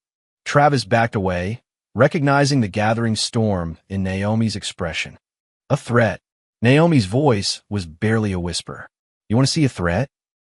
Travis backed away, recognizing the gathering storm in Naomi's expression. A threat. Naomi's voice was barely a whisper. You want to see a threat?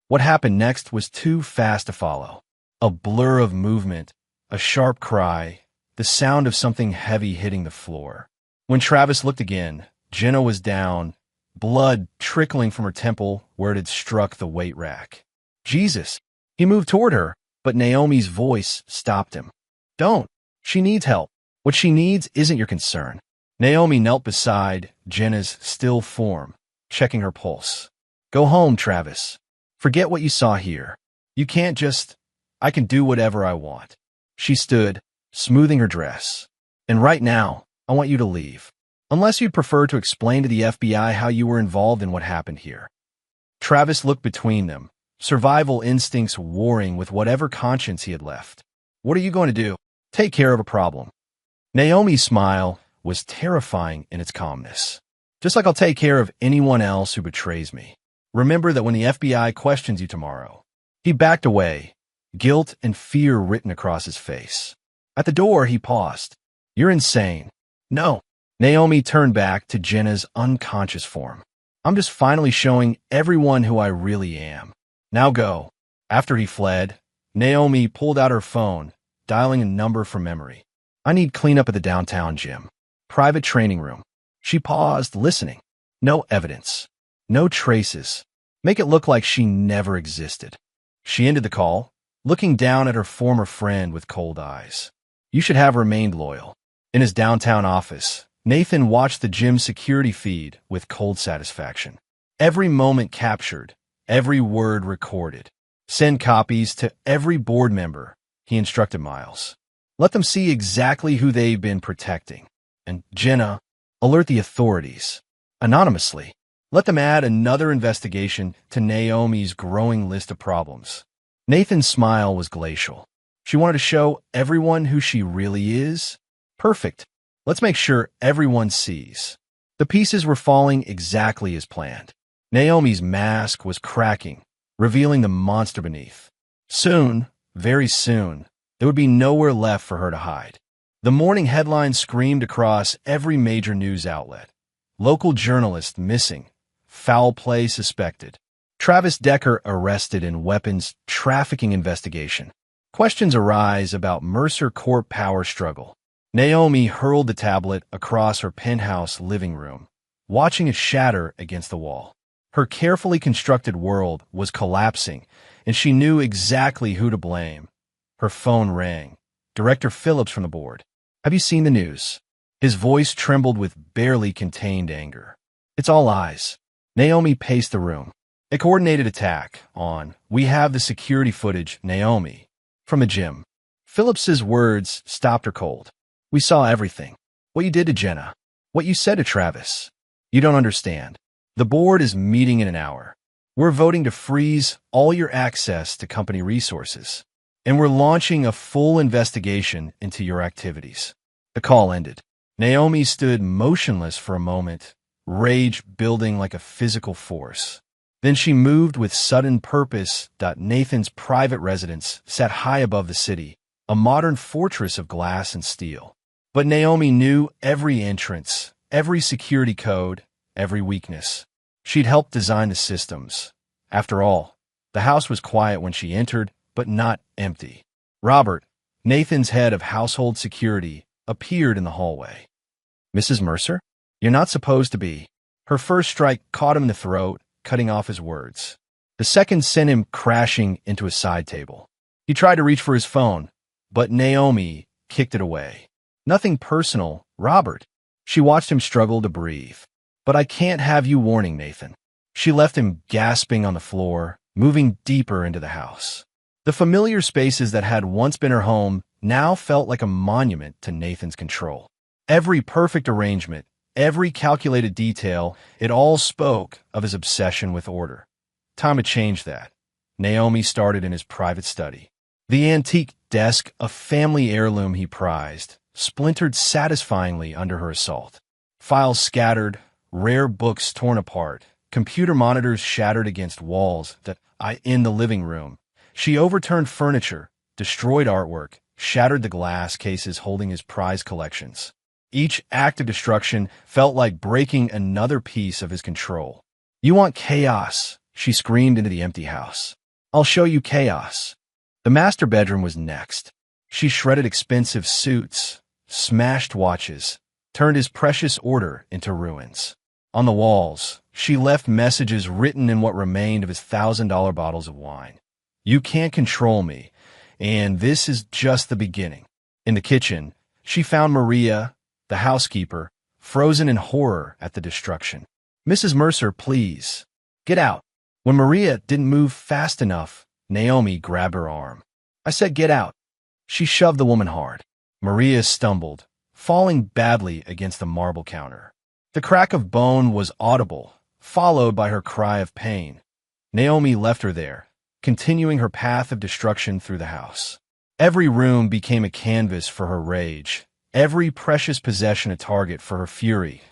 What happened next was too fast to follow. A blur of movement, a sharp cry, the sound of something heavy hitting the floor. When Travis looked again, Jenna was down, blood trickling from her temple where it had struck the weight rack. Jesus! He moved toward her, but Naomi's voice stopped him. Don't. She needs help. What she needs isn't your concern. Naomi knelt beside Jenna's still form, checking her pulse. Go home, Travis. Forget what you saw here. You can't just... I can do whatever I want. She stood, smoothing her dress. And right now, I want you to leave. Unless you'd prefer to explain to the FBI how you were involved in what happened here. Travis looked between them, survival instincts warring with whatever conscience he had left. What are you going to do? Take care of a problem. Naomi's smile was terrifying in its calmness. Just like I'll take care of anyone else who betrays me. Remember that when the FBI questions you tomorrow. He backed away, guilt and fear written across his face. At the door, he paused. You're insane. No. Naomi turned back to Jenna's unconscious form. I'm just finally showing everyone who I really am. Now go. After he fled, Naomi pulled out her phone, dialing a number from memory. I need cleanup at the downtown gym. Private training room. She paused, listening. No evidence. No traces. Make it look like she never existed. She ended the call, looking down at her former friend with cold eyes. You should have remained loyal. In his downtown office, Nathan watched the gym security feed with cold satisfaction. Every moment captured, every word recorded. Send copies to every board member, he instructed Miles. Let them see exactly who they've been protecting. And Jenna, alert the authorities. Anonymously. Let them add another investigation to Naomi's growing list of problems. Nathan's smile was glacial. She wanted to show everyone who she really is. Perfect. Let's make sure everyone sees. The pieces were falling exactly as planned. Naomi's mask was cracking, revealing the monster beneath. Soon, very soon, there would be nowhere left for her to hide. The morning headlines screamed across every major news outlet. Local journalist missing. Foul play suspected. Travis Decker arrested in weapons trafficking investigation. Questions arise about Mercer Corp power struggle. Naomi hurled the tablet across her penthouse living room, watching it shatter against the wall. Her carefully constructed world was collapsing, and she knew exactly who to blame. Her phone rang. Director Phillips from the board. Have you seen the news? His voice trembled with barely contained anger. It's all lies. Naomi paced the room. A coordinated attack on, we have the security footage, Naomi, from the gym. Phillips's words stopped her cold. We saw everything. What you did to Jenna. What you said to Travis. You don't understand. The board is meeting in an hour. We're voting to freeze all your access to company resources. And we're launching a full investigation into your activities." The call ended. Naomi stood motionless for a moment, rage building like a physical force. Then she moved with sudden purpose. Nathan's private residence sat high above the city, a modern fortress of glass and steel. But Naomi knew every entrance, every security code, every weakness. She'd helped design the systems. After all, the house was quiet when she entered, but not empty. Robert, Nathan's head of household security, appeared in the hallway. "Mrs. Mercer? You're not supposed to be." Her first strike caught him in the throat, cutting off his words. The second sent him crashing into a side table. He tried to reach for his phone, but Naomi kicked it away. "Nothing personal, Robert." She watched him struggle to breathe. "But I can't have you warning, Nathan." She left him gasping on the floor, moving deeper into the house. The familiar spaces that had once been her home now felt like a monument to Nathan's control. Every perfect arrangement, every calculated detail, it all spoke of his obsession with order. Time to change that. Naomi started in his private study. The antique desk, a family heirloom he prized, splintered satisfyingly under her assault. Files scattered, rare books torn apart, computer monitors shattered against walls in the living room. She overturned furniture, destroyed artwork, shattered the glass cases holding his prized collections. Each act of destruction felt like breaking another piece of his control. "You want chaos," she screamed into the empty house. "I'll show you chaos." The master bedroom was next. She shredded expensive suits, smashed watches, turned his precious order into ruins. On the walls, she left messages written in what remained of his $1,000 bottles of wine. "You can't control me, and this is just the beginning." In the kitchen, she found Maria, the housekeeper, frozen in horror at the destruction. "Mrs. Mercer, please, get out." When Maria didn't move fast enough, Naomi grabbed her arm. "I said get out." She shoved the woman hard. Maria stumbled, falling badly against the marble counter. The crack of bone was audible, followed by her cry of pain. Naomi left her there, continuing her path of destruction through the house. Every room became a canvas for her rage, every precious possession a target for her fury.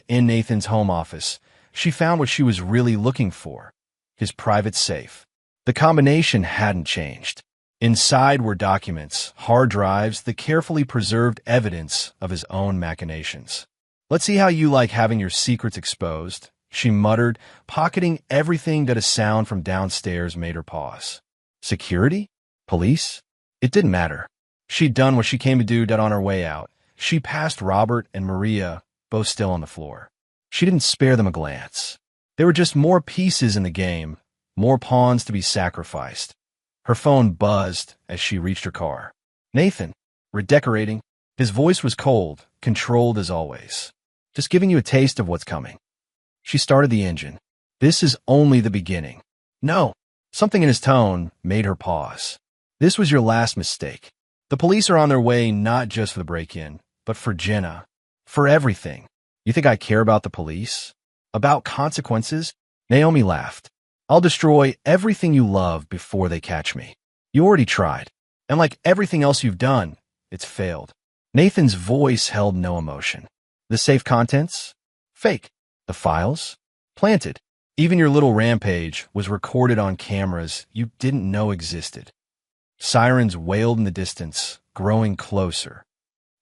In Nathan's home office, she found what she was really looking for, his private safe. The combination hadn't changed. Inside were documents, hard drives, the carefully preserved evidence of his own machinations. "Let's see how you like having your secrets exposed," she muttered, pocketing everything that a sound from downstairs made her pause. Security? Police? It didn't matter. She'd done what she came to do on her way out. She passed Robert and Maria, both still on the floor. She didn't spare them a glance. There were just more pieces in the game, more pawns to be sacrificed. Her phone buzzed as she reached her car. "Nathan, redecorating." His voice was cold, controlled as always. "Just giving you a taste of what's coming." She started the engine. "This is only the beginning." "No." Something in his tone made her pause. "This was your last mistake. The police are on their way not just for the break-in, but for Jenna. For everything. You think I care about the police? About consequences?" Naomi laughed. "I'll destroy everything you love before they catch me. You already tried. And like everything else you've done, it's failed." Nathan's voice held no emotion. "The safe contents? Fake. The files? Planted. Even your little rampage was recorded on cameras you didn't know existed." Sirens wailed in the distance, growing closer.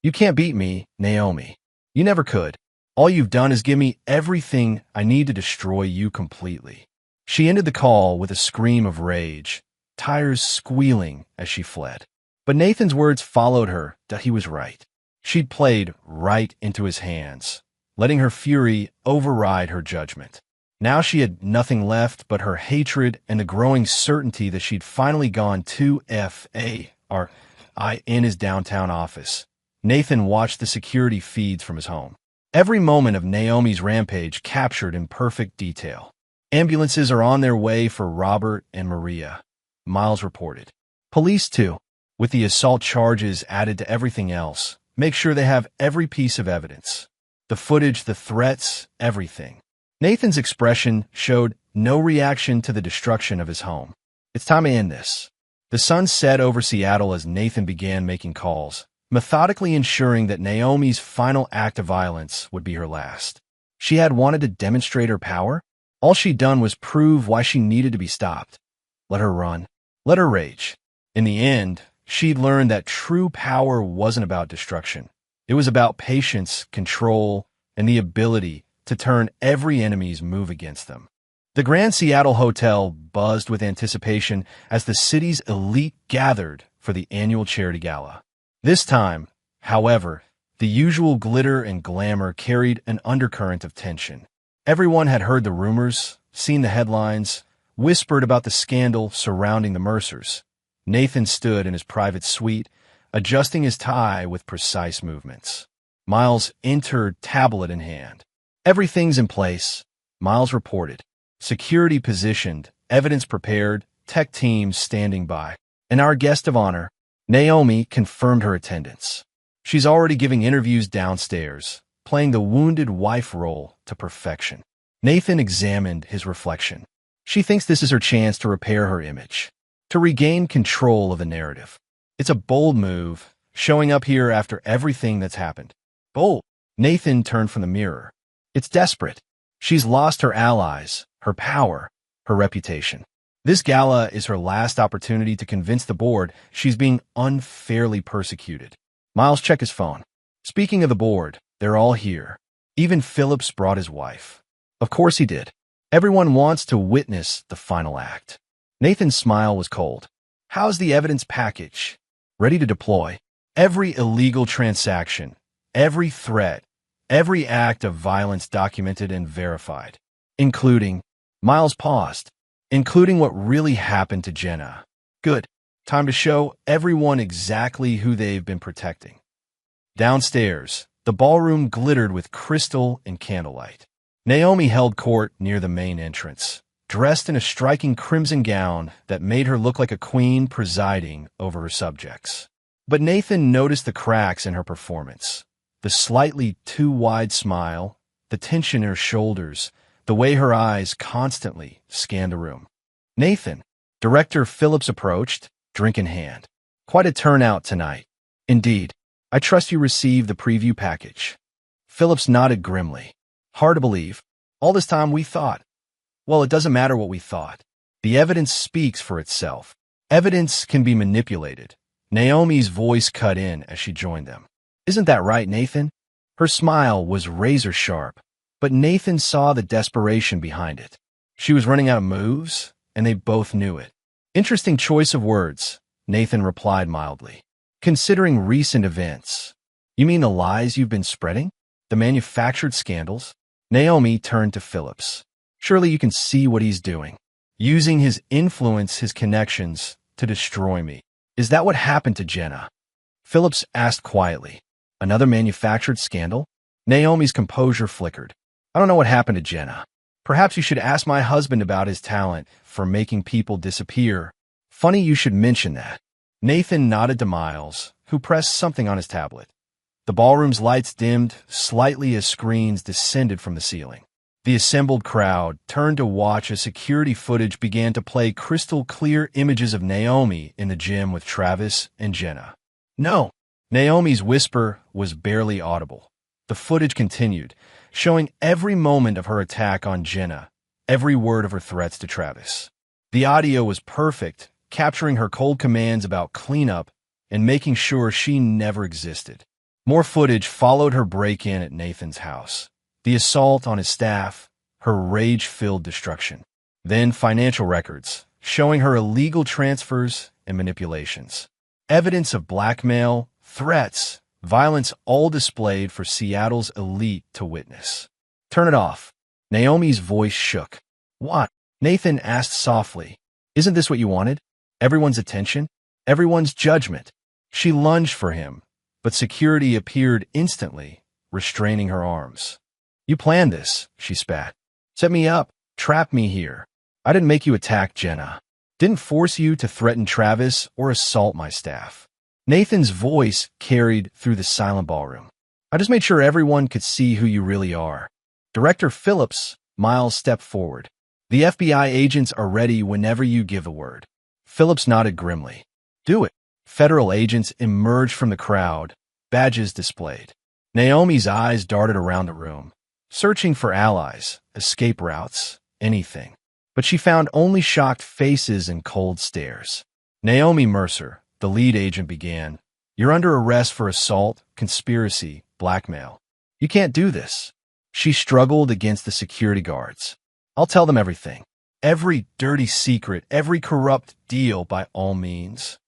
"You can't beat me, Naomi. You never could. All you've done is give me everything I need to destroy you completely." She ended the call with a scream of rage, tires squealing as she fled. But Nathan's words followed her that he was right. She'd played right into his hands, letting her fury override her judgment. Now she had nothing left but her hatred and the growing certainty that she'd finally gone too far in his downtown office. Nathan watched the security feeds from his home. Every moment of Naomi's rampage captured in perfect detail. "Ambulances are on their way for Robert and Maria," Miles reported. "Police, too, with the assault charges added to everything else. Make sure they have every piece of evidence. The footage, the threats, everything." Nathan's expression showed no reaction to the destruction of his home. It's time to end this. The sun set over Seattle as Nathan began making calls, methodically ensuring that Naomi's final act of violence would be her last. She had wanted to demonstrate her power. All she'd done was prove why she needed to be stopped. Let her run. Let her rage. In the end, she'd learned that true power wasn't about destruction. It was about patience, control, and the ability to turn every enemy's move against them. The Grand Seattle Hotel buzzed with anticipation as the city's elite gathered for the annual charity gala. This time, however, the usual glitter and glamour carried an undercurrent of tension. Everyone had heard the rumors, seen the headlines, whispered about the scandal surrounding the Mercers. Nathan stood in his private suite, adjusting his tie with precise movements. Miles entered, tablet in hand. "Everything's in place," Miles reported. "Security positioned, evidence prepared, tech teams standing by. And our guest of honor, Naomi, confirmed her attendance. She's already giving interviews downstairs, playing the wounded wife role to perfection." Nathan examined his reflection. She thinks this is her chance to repair her image, to regain control of the narrative. It's a bold move, showing up here after everything that's happened. Bold. Nathan turned from the mirror. It's desperate. She's lost her allies, her power, her reputation. This gala is her last opportunity to convince the board she's being unfairly persecuted. Miles checked his phone. Speaking of the board, they're all here. Even Phillips brought his wife. Of course he did. Everyone wants to witness the final act. Nathan's smile was cold. How's the evidence package? Ready to deploy. Every illegal transaction, every threat, every act of violence documented and verified. Including, Miles paused, including what really happened to Jenna. Good. Time to show everyone exactly who they've been protecting. Downstairs, the ballroom glittered with crystal and candlelight. Naomi held court near the main entrance, dressed in a striking crimson gown that made her look like a queen presiding over her subjects. But Nathan noticed the cracks in her performance, the slightly too wide smile, the tension in her shoulders, the way her eyes constantly scanned the room. "Nathan," Director Phillips approached, drink in hand. "Quite a turnout tonight. Indeed. I trust you received the preview package." Phillips nodded grimly. "Hard to believe. All this time we thought." "Well, it doesn't matter what we thought. The evidence speaks for itself. Evidence can be manipulated." Naomi's voice cut in as she joined them. "Isn't that right, Nathan?" Her smile was razor sharp, but Nathan saw the desperation behind it. She was running out of moves, and they both knew it. "Interesting choice of words," Nathan replied mildly. "Considering recent events." "You mean the lies you've been spreading? The manufactured scandals?" Naomi turned to Phillips. "Surely you can see what he's doing. Using his influence, his connections, to destroy me. Is that what happened to Jenna?" Phillips asked quietly. "Another manufactured scandal?" Naomi's composure flickered. "I don't know what happened to Jenna. Perhaps you should ask my husband about his talent for making people disappear. Funny you should mention that." Nathan nodded to Miles, who pressed something on his tablet. The ballroom's lights dimmed slightly as screens descended from the ceiling. The assembled crowd turned to watch as security footage began to play crystal-clear images of Naomi in the gym with Travis and Jenna. "No." Naomi's whisper was barely audible. The footage continued, showing every moment of her attack on Jenna, every word of her threats to Travis. The audio was perfect, capturing her cold commands about cleanup and making sure she never existed. More footage followed her break-in at Nathan's house, the assault on his staff, her rage-filled destruction. Then financial records, showing her illegal transfers and manipulations. Evidence of blackmail, threats, violence, all displayed for Seattle's elite to witness. "Turn it off." Naomi's voice shook. "What?" Nathan asked softly. "Isn't this what you wanted? Everyone's attention? Everyone's judgment?" She lunged for him, but security appeared instantly, restraining her arms. "You planned this," she spat. "Set me up, trap me here. I didn't make you attack Jenna. Didn't force you to threaten Travis or assault my staff." Nathan's voice carried through the silent ballroom. "I just made sure everyone could see who you really are." Director Phillips, Miles stepped forward. The FBI agents are ready whenever you give the word. Phillips nodded grimly. Do it. Federal agents emerged from the crowd, badges displayed. Naomi's eyes darted around the room, searching for allies, escape routes, anything. But she found only shocked faces and cold stares. Naomi Mercer, the lead agent, began. You're under arrest for assault, conspiracy, blackmail. You can't do this. She struggled against the security guards. I'll tell them everything. Every dirty secret, every corrupt deal by all means.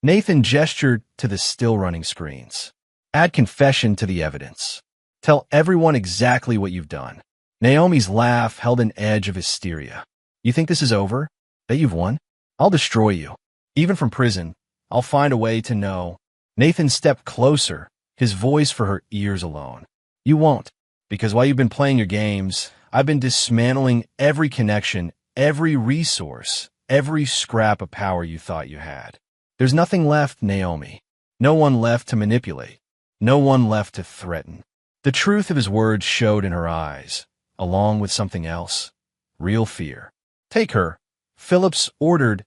Nathan gestured to the still-running screens. Add confession to the evidence. Tell everyone exactly what you've done. Naomi's laugh held an edge of hysteria. You think this is over? That you've won? I'll destroy you. Even from prison, I'll find a way to know. Nathan stepped closer, his voice for her ears alone. You won't, because while you've been playing your games, I've been dismantling every connection, every resource, every scrap of power you thought you had. There's nothing left, Naomi. No one left to manipulate. No one left to threaten. The truth of his words showed in her eyes, along with something else. Real fear. Take her. Phillips ordered,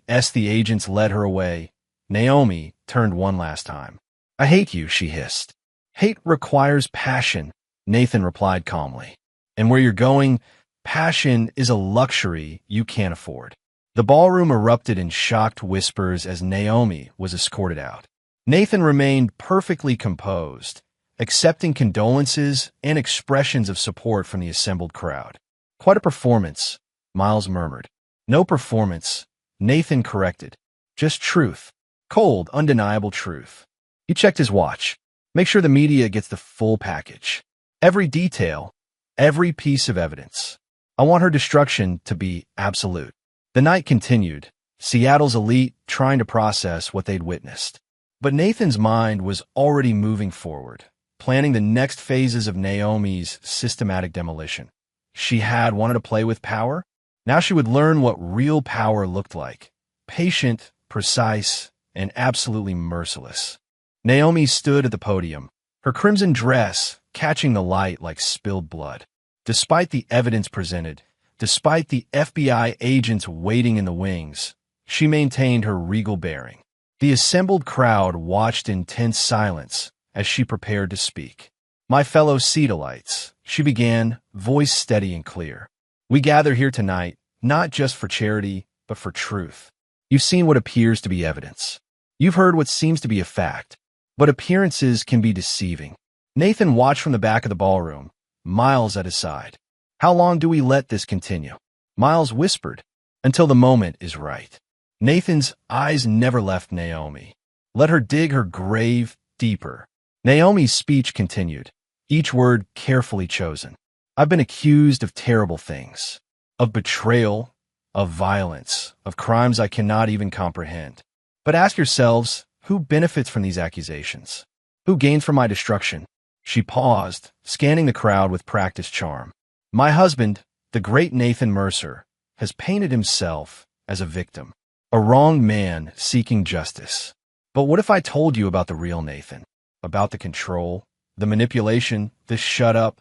as the agents led her away. Naomi turned one last time. I hate you, she hissed. Hate requires passion, Nathan replied calmly. And where you're going, passion is a luxury you can't afford. The ballroom erupted in shocked whispers as Naomi was escorted out. Nathan remained perfectly composed, accepting condolences and expressions of support from the assembled crowd. Quite a performance, Miles murmured. No performance, Nathan corrected. Just truth. Cold, undeniable truth. He checked his watch. Make sure the media gets the full package. Every detail, every piece of evidence. I want her destruction to be absolute. The night continued, Seattle's elite trying to process what they'd witnessed. But Nathan's mind was already moving forward, planning the next phases of Naomi's systematic demolition. She had wanted to play with power. Now she would learn what real power looked like. Patient, precise, and absolutely merciless. Naomi stood at the podium, her crimson dress catching the light like spilled blood. Despite the evidence presented, despite the FBI agents waiting in the wings, she maintained her regal bearing. The assembled crowd watched in tense silence as she prepared to speak. My fellow Seattle-ites, she began, voice steady and clear. We gather here tonight, not just for charity, but for truth. You've seen what appears to be evidence. You've heard what seems to be a fact. But appearances can be deceiving. Nathan watched from the back of the ballroom, Miles at his side. How long do we let this continue? Miles whispered, until the moment is right. Nathan's eyes never left Naomi. Let her dig her grave deeper. Naomi's speech continued, each word carefully chosen. I've been accused of terrible things, of betrayal, of violence, of crimes I cannot even comprehend. But ask yourselves, who benefits from these accusations? Who gains from my destruction? She paused, scanning the crowd with practiced charm. My husband, the great Nathan Mercer, has painted himself as a victim, a wronged man seeking justice. But what if I told you about the real Nathan? About the control, the manipulation, the shut up?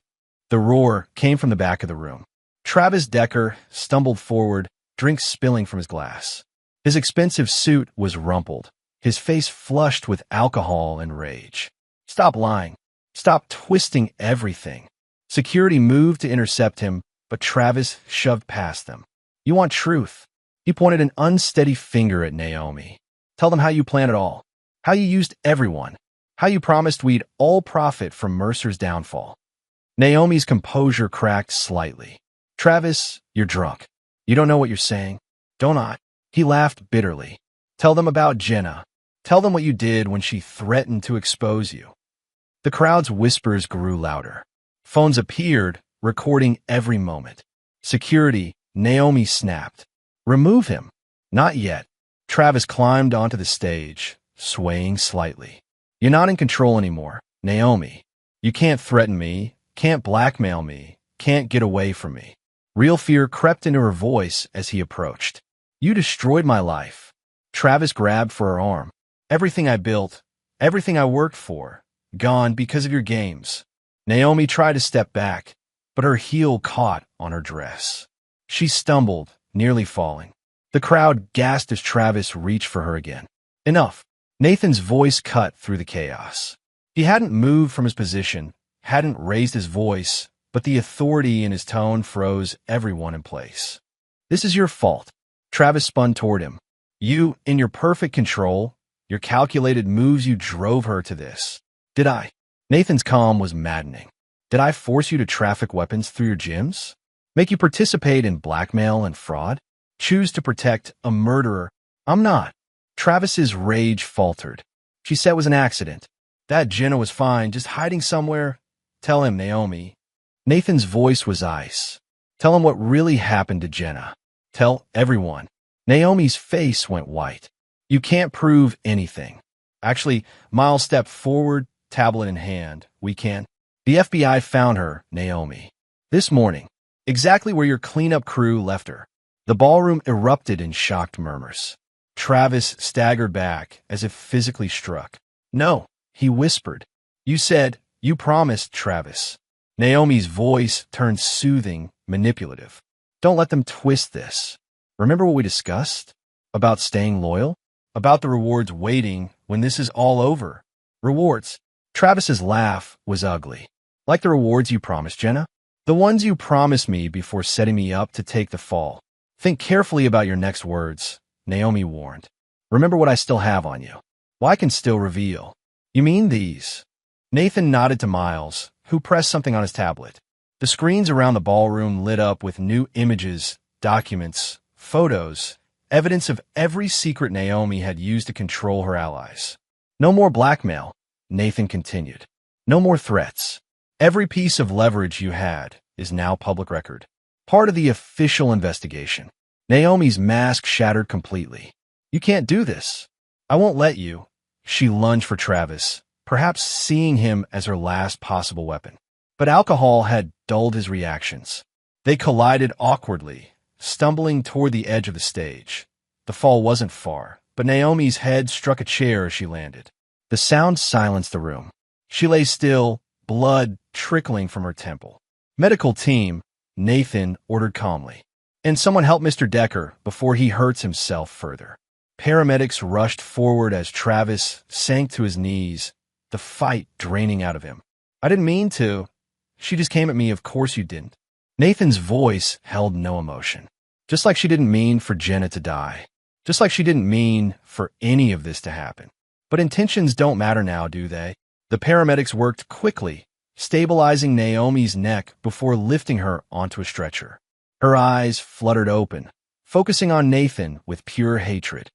The roar came from the back of the room. Travis Decker stumbled forward, drink spilling from his glass. His expensive suit was rumpled, his face flushed with alcohol and rage. Stop lying. Stop twisting everything. Security moved to intercept him, but Travis shoved past them. You want truth? He pointed an unsteady finger at Naomi. Tell them how you planned it all. How you used everyone. How you promised we'd all profit from Mercer's downfall. Naomi's composure cracked slightly. Travis, you're drunk. You don't know what you're saying. Don't I? He laughed bitterly. Tell them about Jenna. Tell them what you did when she threatened to expose you. The crowd's whispers grew louder. Phones appeared, recording every moment. Security, Naomi snapped. Remove him. Not yet. Travis climbed onto the stage, swaying slightly. You're not in control anymore, Naomi. You can't threaten me, can't blackmail me, can't get away from me. Real fear crept into her voice as he approached. You destroyed my life. Travis grabbed for her arm. Everything I built, everything I worked for, gone because of your games. Naomi tried to step back, but her heel caught on her dress. She stumbled, nearly falling. The crowd gasped as Travis reached for her again. Enough. Nathan's voice cut through the chaos. He hadn't moved from his position, hadn't raised his voice, but the authority in his tone froze everyone in place. This is your fault. Travis spun toward him. You, in your perfect control, your calculated moves, you drove her to this. Did I? Nathan's calm was maddening. Did I force you to traffic weapons through your gyms? Make you participate in blackmail and fraud? Choose to protect a murderer? I'm not. Travis's rage faltered. She said it was an accident. That Jenna was fine, just hiding somewhere. Tell him, Naomi. Nathan's voice was ice. Tell him what really happened to Jenna. Tell everyone. Naomi's face went white. You can't prove anything. Actually, Miles stepped forward, tablet in hand. We can. The FBI found her, Naomi. This morning. Exactly where your cleanup crew left her. The ballroom erupted in shocked murmurs. Travis staggered back, as if physically struck. No, he whispered. You promised, Travis. Naomi's voice turned soothing, manipulative. Don't let them twist this. Remember what we discussed? About staying loyal? About the rewards waiting when this is all over? Rewards. Travis's laugh was ugly. Like the rewards you promised, Jenna? The ones you promised me before setting me up to take the fall. Think carefully about your next words, Naomi warned. Remember what I still have on you. Well, I can still reveal. You mean these? Nathan nodded to Miles, who pressed something on his tablet. The screens around the ballroom lit up with new images, documents, photos, evidence of every secret Naomi had used to control her allies. No more blackmail, Nathan continued. No more threats. Every piece of leverage you had is now public record. Part of the official investigation. Naomi's mask shattered completely. You can't do this. I won't let you. She lunged for Travis, perhaps seeing him as her last possible weapon. But alcohol had dulled his reactions. They collided awkwardly, stumbling toward the edge of the stage. The fall wasn't far, but Naomi's head struck a chair as she landed. The sound silenced the room. She lay still, blood trickling from her temple. Medical team, Nathan ordered calmly. And someone help Mr. Decker before he hurts himself further. Paramedics rushed forward as Travis sank to his knees, the fight draining out of him. I didn't mean to. She just came at me, of course you didn't. Nathan's voice held no emotion. Just like she didn't mean for Jenna to die. Just like she didn't mean for any of this to happen. But intentions don't matter now, do they? The paramedics worked quickly, stabilizing Naomi's neck before lifting her onto a stretcher. Her eyes fluttered open, focusing on Nathan with pure hatred.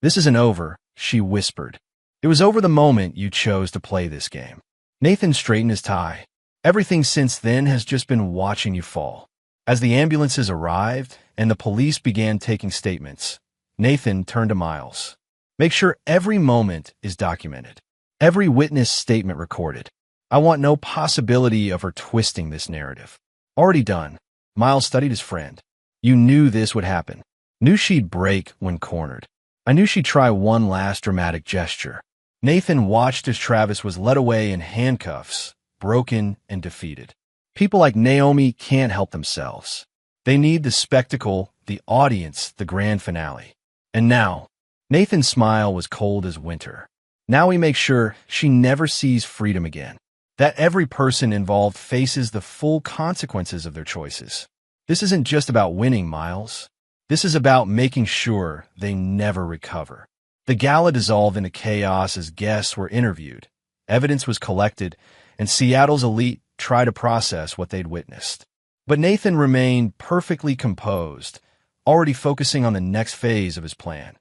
This isn't over, she whispered. It was over the moment you chose to play this game. Nathan straightened his tie. Everything since then has just been watching you fall. As the ambulances arrived and the police began taking statements, Nathan turned to Miles. Make sure every moment is documented. Every witness statement recorded. I want no possibility of her twisting this narrative. Already done. Miles studied his friend. You knew this would happen. Knew she'd break when cornered. I knew she'd try one last dramatic gesture. Nathan watched as Travis was led away in handcuffs, broken and defeated. People like Naomi can't help themselves. They need the spectacle, the audience, the grand finale. And now, Nathan's smile was cold as winter. Now we make sure she never sees freedom again. That every person involved faces the full consequences of their choices. This isn't just about winning, Miles. This is about making sure they never recover. The gala dissolved into chaos as guests were interviewed, evidence was collected, and Seattle's elite tried to process what they'd witnessed. But Nathan remained perfectly composed, already focusing on the next phase of his plan.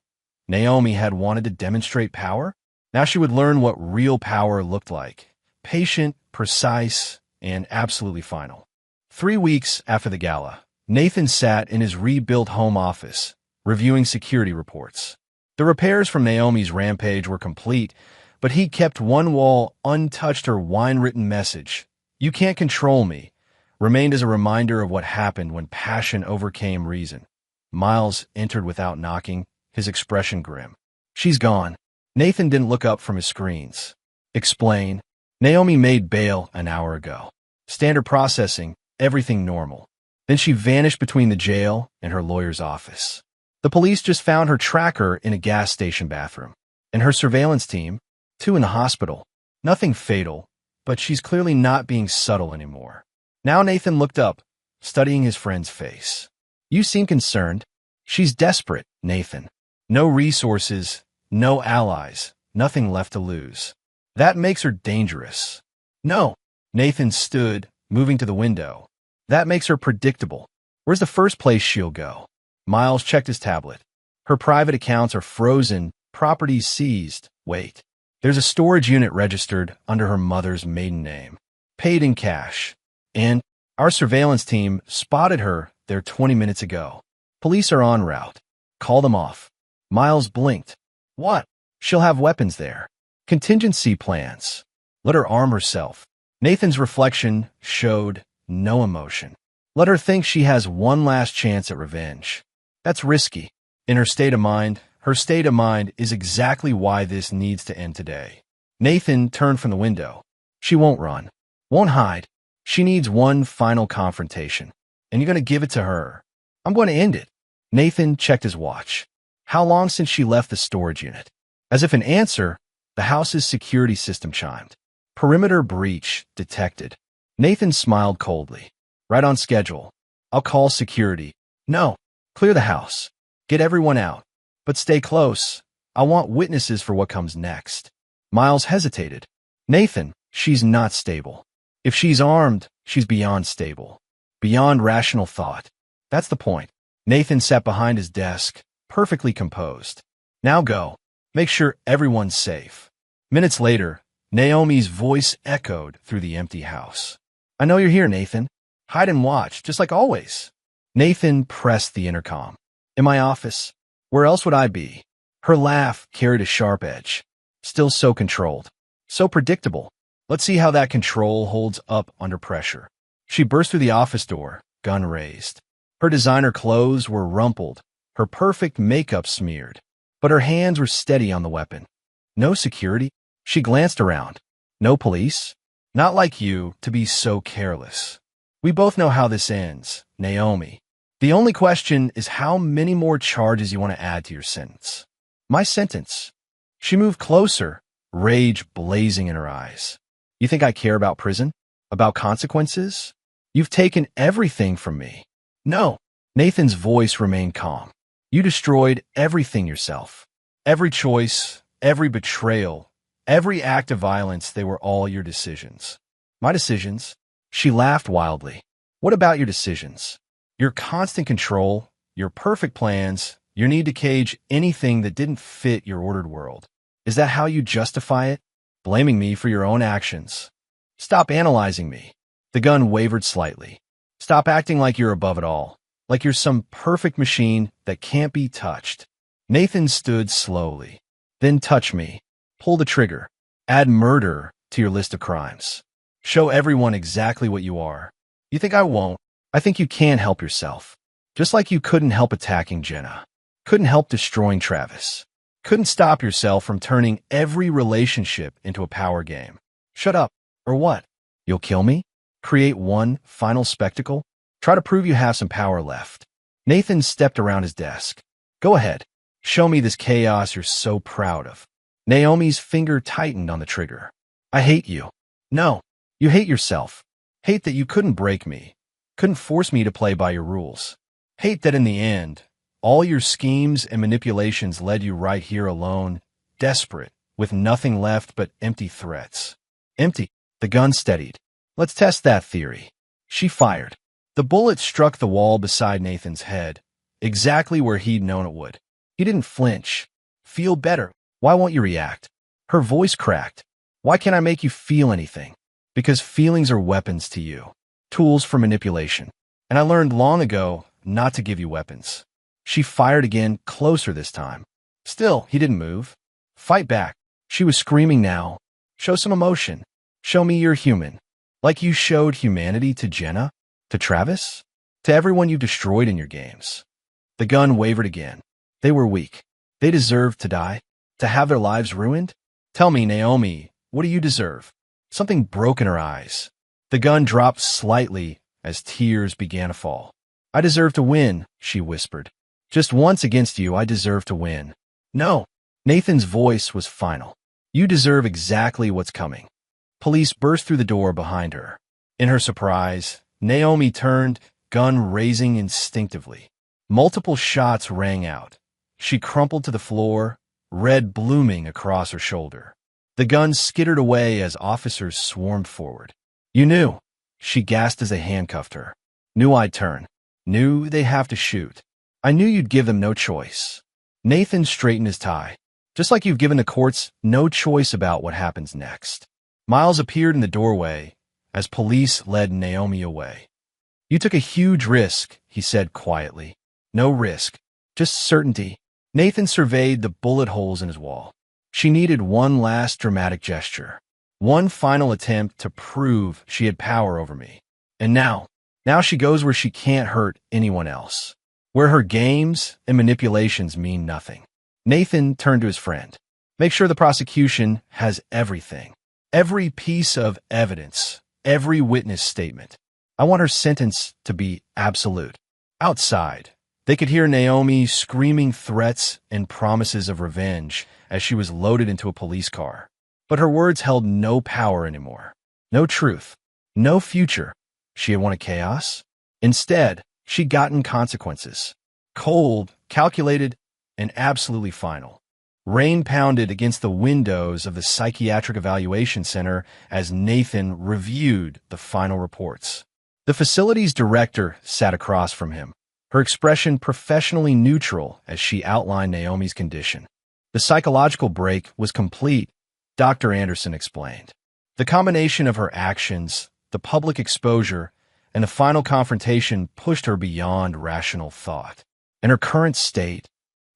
Naomi had wanted to demonstrate power. Now she would learn what real power looked like. Patient, precise, and absolutely final. 3 weeks after the gala, Nathan sat in his rebuilt home office, reviewing security reports. The repairs from Naomi's rampage were complete, but he kept one wall untouched. Her wine-written message, "You can't control me," remained as a reminder of what happened when passion overcame reason. Miles entered without knocking, his expression grim. She's gone. Nathan didn't look up from his screens. Explain. Naomi made bail an hour ago. Standard processing, everything normal. Then she vanished between the jail and her lawyer's office. The police just found her tracker in a gas station bathroom. And her surveillance team, 2 in the hospital. Nothing fatal, but she's clearly not being subtle anymore. Now Nathan looked up, studying his friend's face. You seem concerned. She's desperate, Nathan. No resources, no allies, nothing left to lose. That makes her dangerous. No. Nathan stood, moving to the window. That makes her predictable. Where's the first place she'll go? Miles checked his tablet. Her private accounts are frozen, properties seized. Wait. There's a storage unit registered under her mother's maiden name. Paid in cash. And our surveillance team spotted her there 20 minutes ago. Police are en route. Call them off. Miles blinked. What? She'll have weapons there. Contingency plans. Let her arm herself. Nathan's reflection showed no emotion. Let her think she has one last chance at revenge. That's risky. In her state of mind is exactly why this needs to end today. Nathan turned from the window. She won't run. Won't hide. She needs one final confrontation. And you're going to give it to her. I'm going to end it. Nathan checked his watch. How long since she left the storage unit? As if in answer, the house's security system chimed. Perimeter breach detected. Nathan smiled coldly. Right on schedule. I'll call security. No. Clear the house. Get everyone out. But stay close. I want witnesses for what comes next. Miles hesitated. Nathan, she's not stable. If she's armed, she's beyond stable. Beyond rational thought. That's the point. Nathan sat behind his desk, perfectly composed. Now go. Make sure everyone's safe. Minutes later, Naomi's voice echoed through the empty house. I know you're here, Nathan. Hide and watch, just like always. Nathan pressed the intercom. In my office. Where else would I be? Her laugh carried a sharp edge. Still so controlled. So predictable. Let's see how that control holds up under pressure. She burst through the office door, gun raised. Her designer clothes were rumpled, her perfect makeup smeared. But her hands were steady on the weapon. No security? She glanced around. No police? Not like you to be so careless. We both know how this ends, Naomi. The only question is how many more charges you want to add to your sentence. My sentence. She moved closer, rage blazing in her eyes. You think I care about prison? About consequences? You've taken everything from me. No. Nathan's voice remained calm. You destroyed everything yourself. Every choice, every betrayal, every act of violence, they were all your decisions. My decisions? She laughed wildly. What about your decisions? Your constant control, your perfect plans, your need to cage anything that didn't fit your ordered world. Is that how you justify it? Blaming me for your own actions. Stop analyzing me. The gun wavered slightly. Stop acting like you're above it all, like you're some perfect machine that can't be touched. Nathan stood slowly. Then touch me. Pull the trigger. Add murder to your list of crimes. Show everyone exactly what you are. You think I won't? I think you can help yourself. Just like you couldn't help attacking Jenna. Couldn't help destroying Travis. Couldn't stop yourself from turning every relationship into a power game. Shut up. Or what? You'll kill me? Create one final spectacle? Try to prove you have some power left. Nathan stepped around his desk. Go ahead. Show me this chaos you're so proud of. Naomi's finger tightened on the trigger. I hate you. No. You hate yourself. Hate that you couldn't break me. Couldn't force me to play by your rules. Hate that in the end, all your schemes and manipulations led you right here alone, desperate, with nothing left but empty threats. Empty. The gun steadied. Let's test that theory. She fired. The bullet struck the wall beside Nathan's head, exactly where he'd known it would. He didn't flinch. Feel better. Why won't you react? Her voice cracked. Why can't I make you feel anything? Because feelings are weapons to you. Tools for manipulation. And I learned long ago not to give you weapons. She fired again, closer this time. Still, he didn't move. Fight back. She was screaming now. Show some emotion. Show me you're human. Like you showed humanity to Jenna, to Travis, to everyone you've destroyed in your games. The gun wavered again. They were weak. They deserved to die, to have their lives ruined. Tell me, Naomi, what do you deserve? Something broke in her eyes. The gun dropped slightly as tears began to fall. "I deserve to win," she whispered. "Just once against you, I deserve to win." "No." Nathan's voice was final. "You deserve exactly what's coming." Police burst through the door behind her. In her surprise, Naomi turned, gun raising instinctively. Multiple shots rang out. She crumpled to the floor, red blooming across her shoulder. The gun skittered away as officers swarmed forward. "You knew," she gasped as they handcuffed her. "Knew I'd turn. Knew they'd have to shoot. I knew you'd give them no choice." Nathan straightened his tie. "Just like you've given the courts no choice about what happens next." Miles appeared in the doorway as police led Naomi away. "You took a huge risk," he said quietly. "No risk, just certainty." Nathan surveyed the bullet holes in his wall. She needed one last dramatic gesture, one final attempt to prove she had power over me. And now she goes where she can't hurt anyone else, where her games and manipulations mean nothing. Nathan turned to his friend. "Make sure the prosecution has everything. Every piece of evidence, every witness statement. I want her sentence to be absolute." Outside, they could hear Naomi screaming threats and promises of revenge as she was loaded into a police car. But her words held no power anymore. No truth. No future. She had wanted chaos. Instead, she'd gotten consequences. Cold, calculated, and absolutely final. Rain pounded against the windows of the Psychiatric Evaluation Center as Nathan reviewed the final reports. The facility's director sat across from him, her expression professionally neutral as she outlined Naomi's condition. "The psychological break was complete," Dr. Anderson explained. "The combination of her actions, the public exposure, and the final confrontation pushed her beyond rational thought. In her current state,"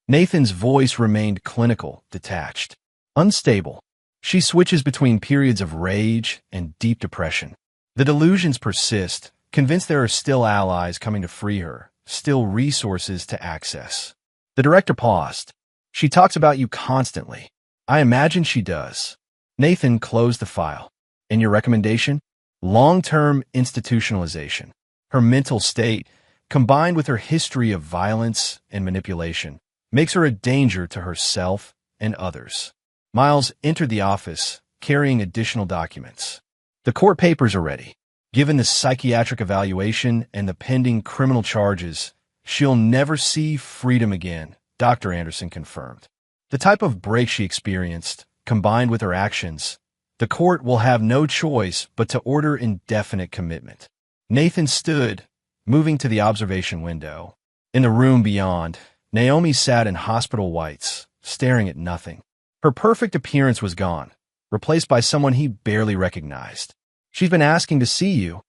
Nathan's voice remained clinical, detached, unstable. "She switches between periods of rage and deep depression. The delusions persist, convinced there are still allies coming to free her, still resources to access." The director paused. "She talks about you constantly." "I imagine she does." Nathan closed the file. "And your recommendation?" "Long-term institutionalization." Her mental state, combined with her history of violence and manipulation, makes her a danger to herself and others. Miles entered the office, carrying additional documents. "The court papers are ready. Given the psychiatric evaluation and the pending criminal charges, she'll never see freedom again," Dr. Anderson confirmed. "The type of break she experienced, combined with her actions, the court will have no choice but to order indefinite commitment." Nathan stood, moving to the observation window. In the room beyond, Naomi sat in hospital whites, staring at nothing. Her perfect appearance was gone, replaced by someone he barely recognized. "She's been asking to see you,"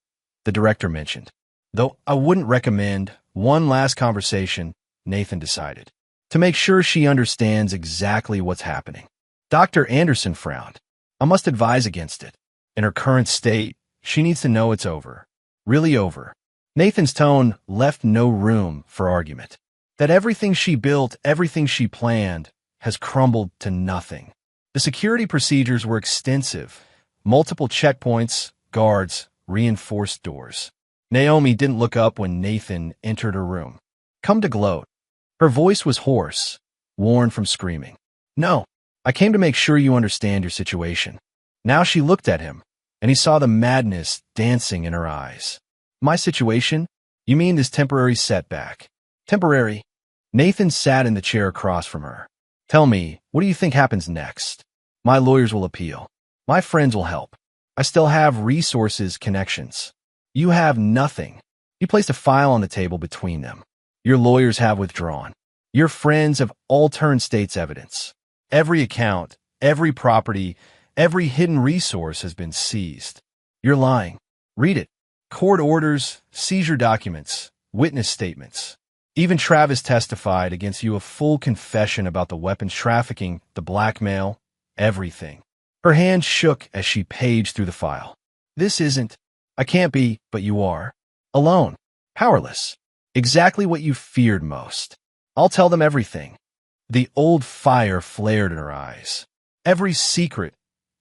the director mentioned. "Though I wouldn't recommend one last conversation," Nathan decided, "to make sure she understands exactly what's happening." Dr. Anderson frowned. "I must advise against it. In her current state, she needs to know it's over. Really over." Nathan's tone left no room for argument. That everything she built, everything she planned, has crumbled to nothing. The security procedures were extensive. Multiple checkpoints, guards, reinforced doors. Naomi didn't look up when Nathan entered her room. "Come to gloat." Her voice was hoarse, worn from screaming. "No, I came to make sure you understand your situation." Now she looked at him, and he saw the madness dancing in her eyes. "My situation? You mean this temporary setback?" "Temporary." Nathan sat in the chair across from her. "Tell me, what do you think happens next?" "My lawyers will appeal. My friends will help. I still have resources, connections. You have nothing." He placed a file on the table between them. "Your lawyers have withdrawn. Your friends have all turned state's evidence. Every account, every property, every hidden resource has been seized. You're lying. Read it. Court orders, seizure documents, witness statements. Even Travis testified against you, a full confession about the weapons trafficking, the blackmail, everything." Her hand shook as she paged through the file. "This isn't. I can't be, but you are. Alone. Powerless. Exactly what you feared most. I'll tell them everything." The old fire flared in her eyes. Every secret,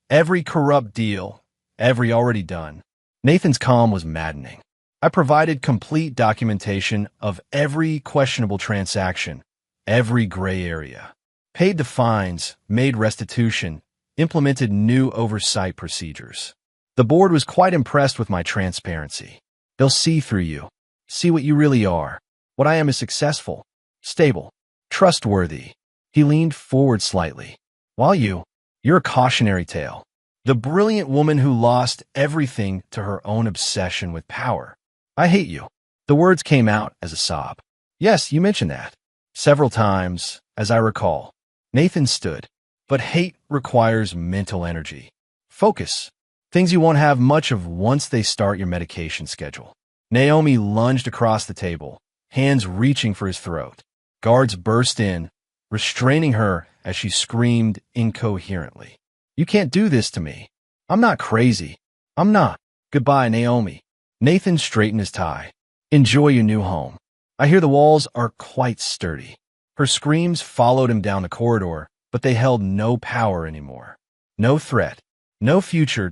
every corrupt deal, every already done. Nathan's calm was maddening. I provided complete documentation of every questionable transaction, every gray area, paid the fines, made restitution, implemented new oversight procedures. The board was quite impressed with my transparency. They'll see through you, see what you really are. What I am is successful, stable, trustworthy. He leaned forward slightly. While you're a cautionary tale. The brilliant woman who lost everything to her own obsession with power. I hate you. The words came out as a sob. Yes, you mentioned that. Several times, as I recall. Nathan stood. But hate requires mental energy. Focus. Things you won't have much of once they start your medication schedule. Naomi lunged across the table, hands reaching for his throat. Guards burst in, restraining her as she screamed incoherently. You can't do this to me. I'm not crazy. I'm not. Goodbye, Naomi. Nathan straightened his tie. Enjoy your new home. I hear the walls are quite sturdy. Her screams followed him down the corridor, but they held no power anymore. No threat. No future.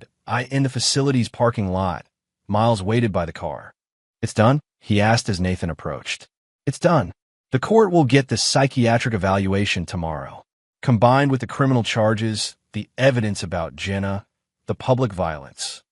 In the facility's parking lot. Miles waited by the car. It's done? He asked as Nathan approached. It's done. The court will get the psychiatric evaluation tomorrow. Combined with the criminal charges, the evidence about Jenna, the public violence.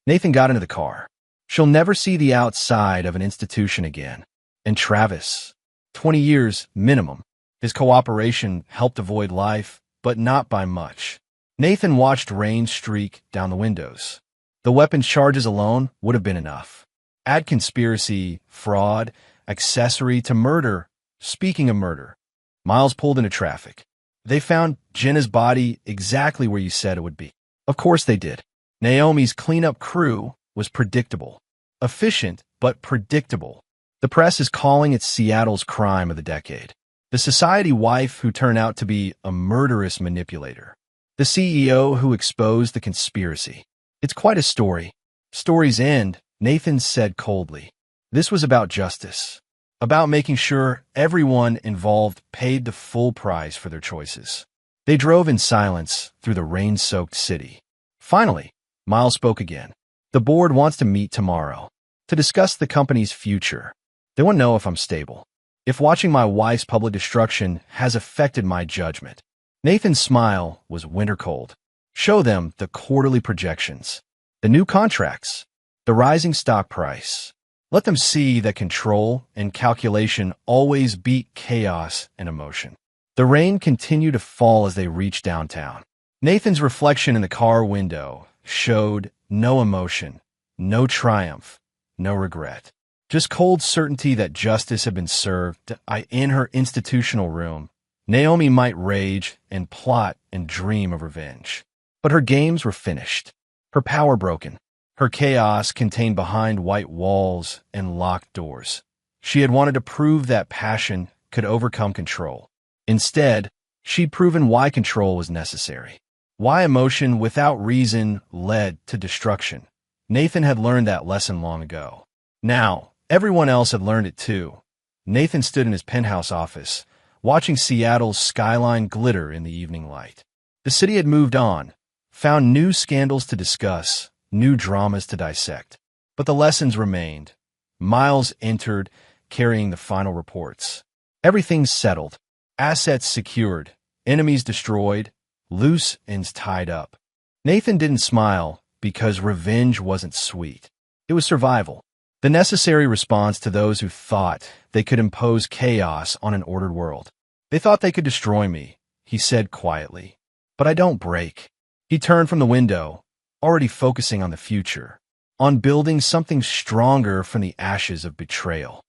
Nathan got into the car. She'll never see the outside of an institution again. And Travis, 20 years minimum. His cooperation helped avoid life, but not by much. Nathan watched rain streak down the windows. The weapons charges alone would have been enough. Add conspiracy, fraud, accessory to murder. Speaking of murder, Miles pulled into traffic. They found Jenna's body exactly where you said it would be. Of course they did. Naomi's cleanup crew was predictable. Efficient, but predictable. The press is calling it Seattle's crime of the decade. The society wife who turned out to be a murderous manipulator. The CEO who exposed the conspiracy. It's quite a story. Story's end, Nathan said coldly. This was about justice. About making sure everyone involved paid the full price for their choices. They drove in silence through the rain-soaked city. Finally, Miles spoke again. The board wants to meet tomorrow to discuss the company's future. They want to know if I'm stable. If watching my wife's public destruction has affected my judgment. Nathan's smile was winter cold. Show them the quarterly projections, the new contracts, the rising stock price. Let them see that control and calculation always beat chaos and emotion. The rain continued to fall as they reached downtown. Nathan's reflection in the car window showed no emotion, no triumph, no regret. Just cold certainty that justice had been served. In her institutional room, Naomi might rage and plot and dream of revenge. But her games were finished, her power broken, her chaos contained behind white walls and locked doors. She had wanted to prove that passion could overcome control. Instead, she'd proven why control was necessary. Why emotion without reason led to destruction. Nathan had learned that lesson long ago. Now, everyone else had learned it too. Nathan stood in his penthouse office, watching Seattle's skyline glitter in the evening light. The city had moved on, found new scandals to discuss, new dramas to dissect. But the lessons remained. Miles entered, carrying the final reports. Everything settled, assets secured, enemies destroyed, loose ends tied up. Nathan didn't smile because revenge wasn't sweet. It was survival, the necessary response to those who thought they could impose chaos on an ordered world. They thought they could destroy me, he said quietly. But I don't break. He turned from the window, already focusing on the future, on building something stronger from the ashes of betrayal.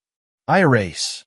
I erase.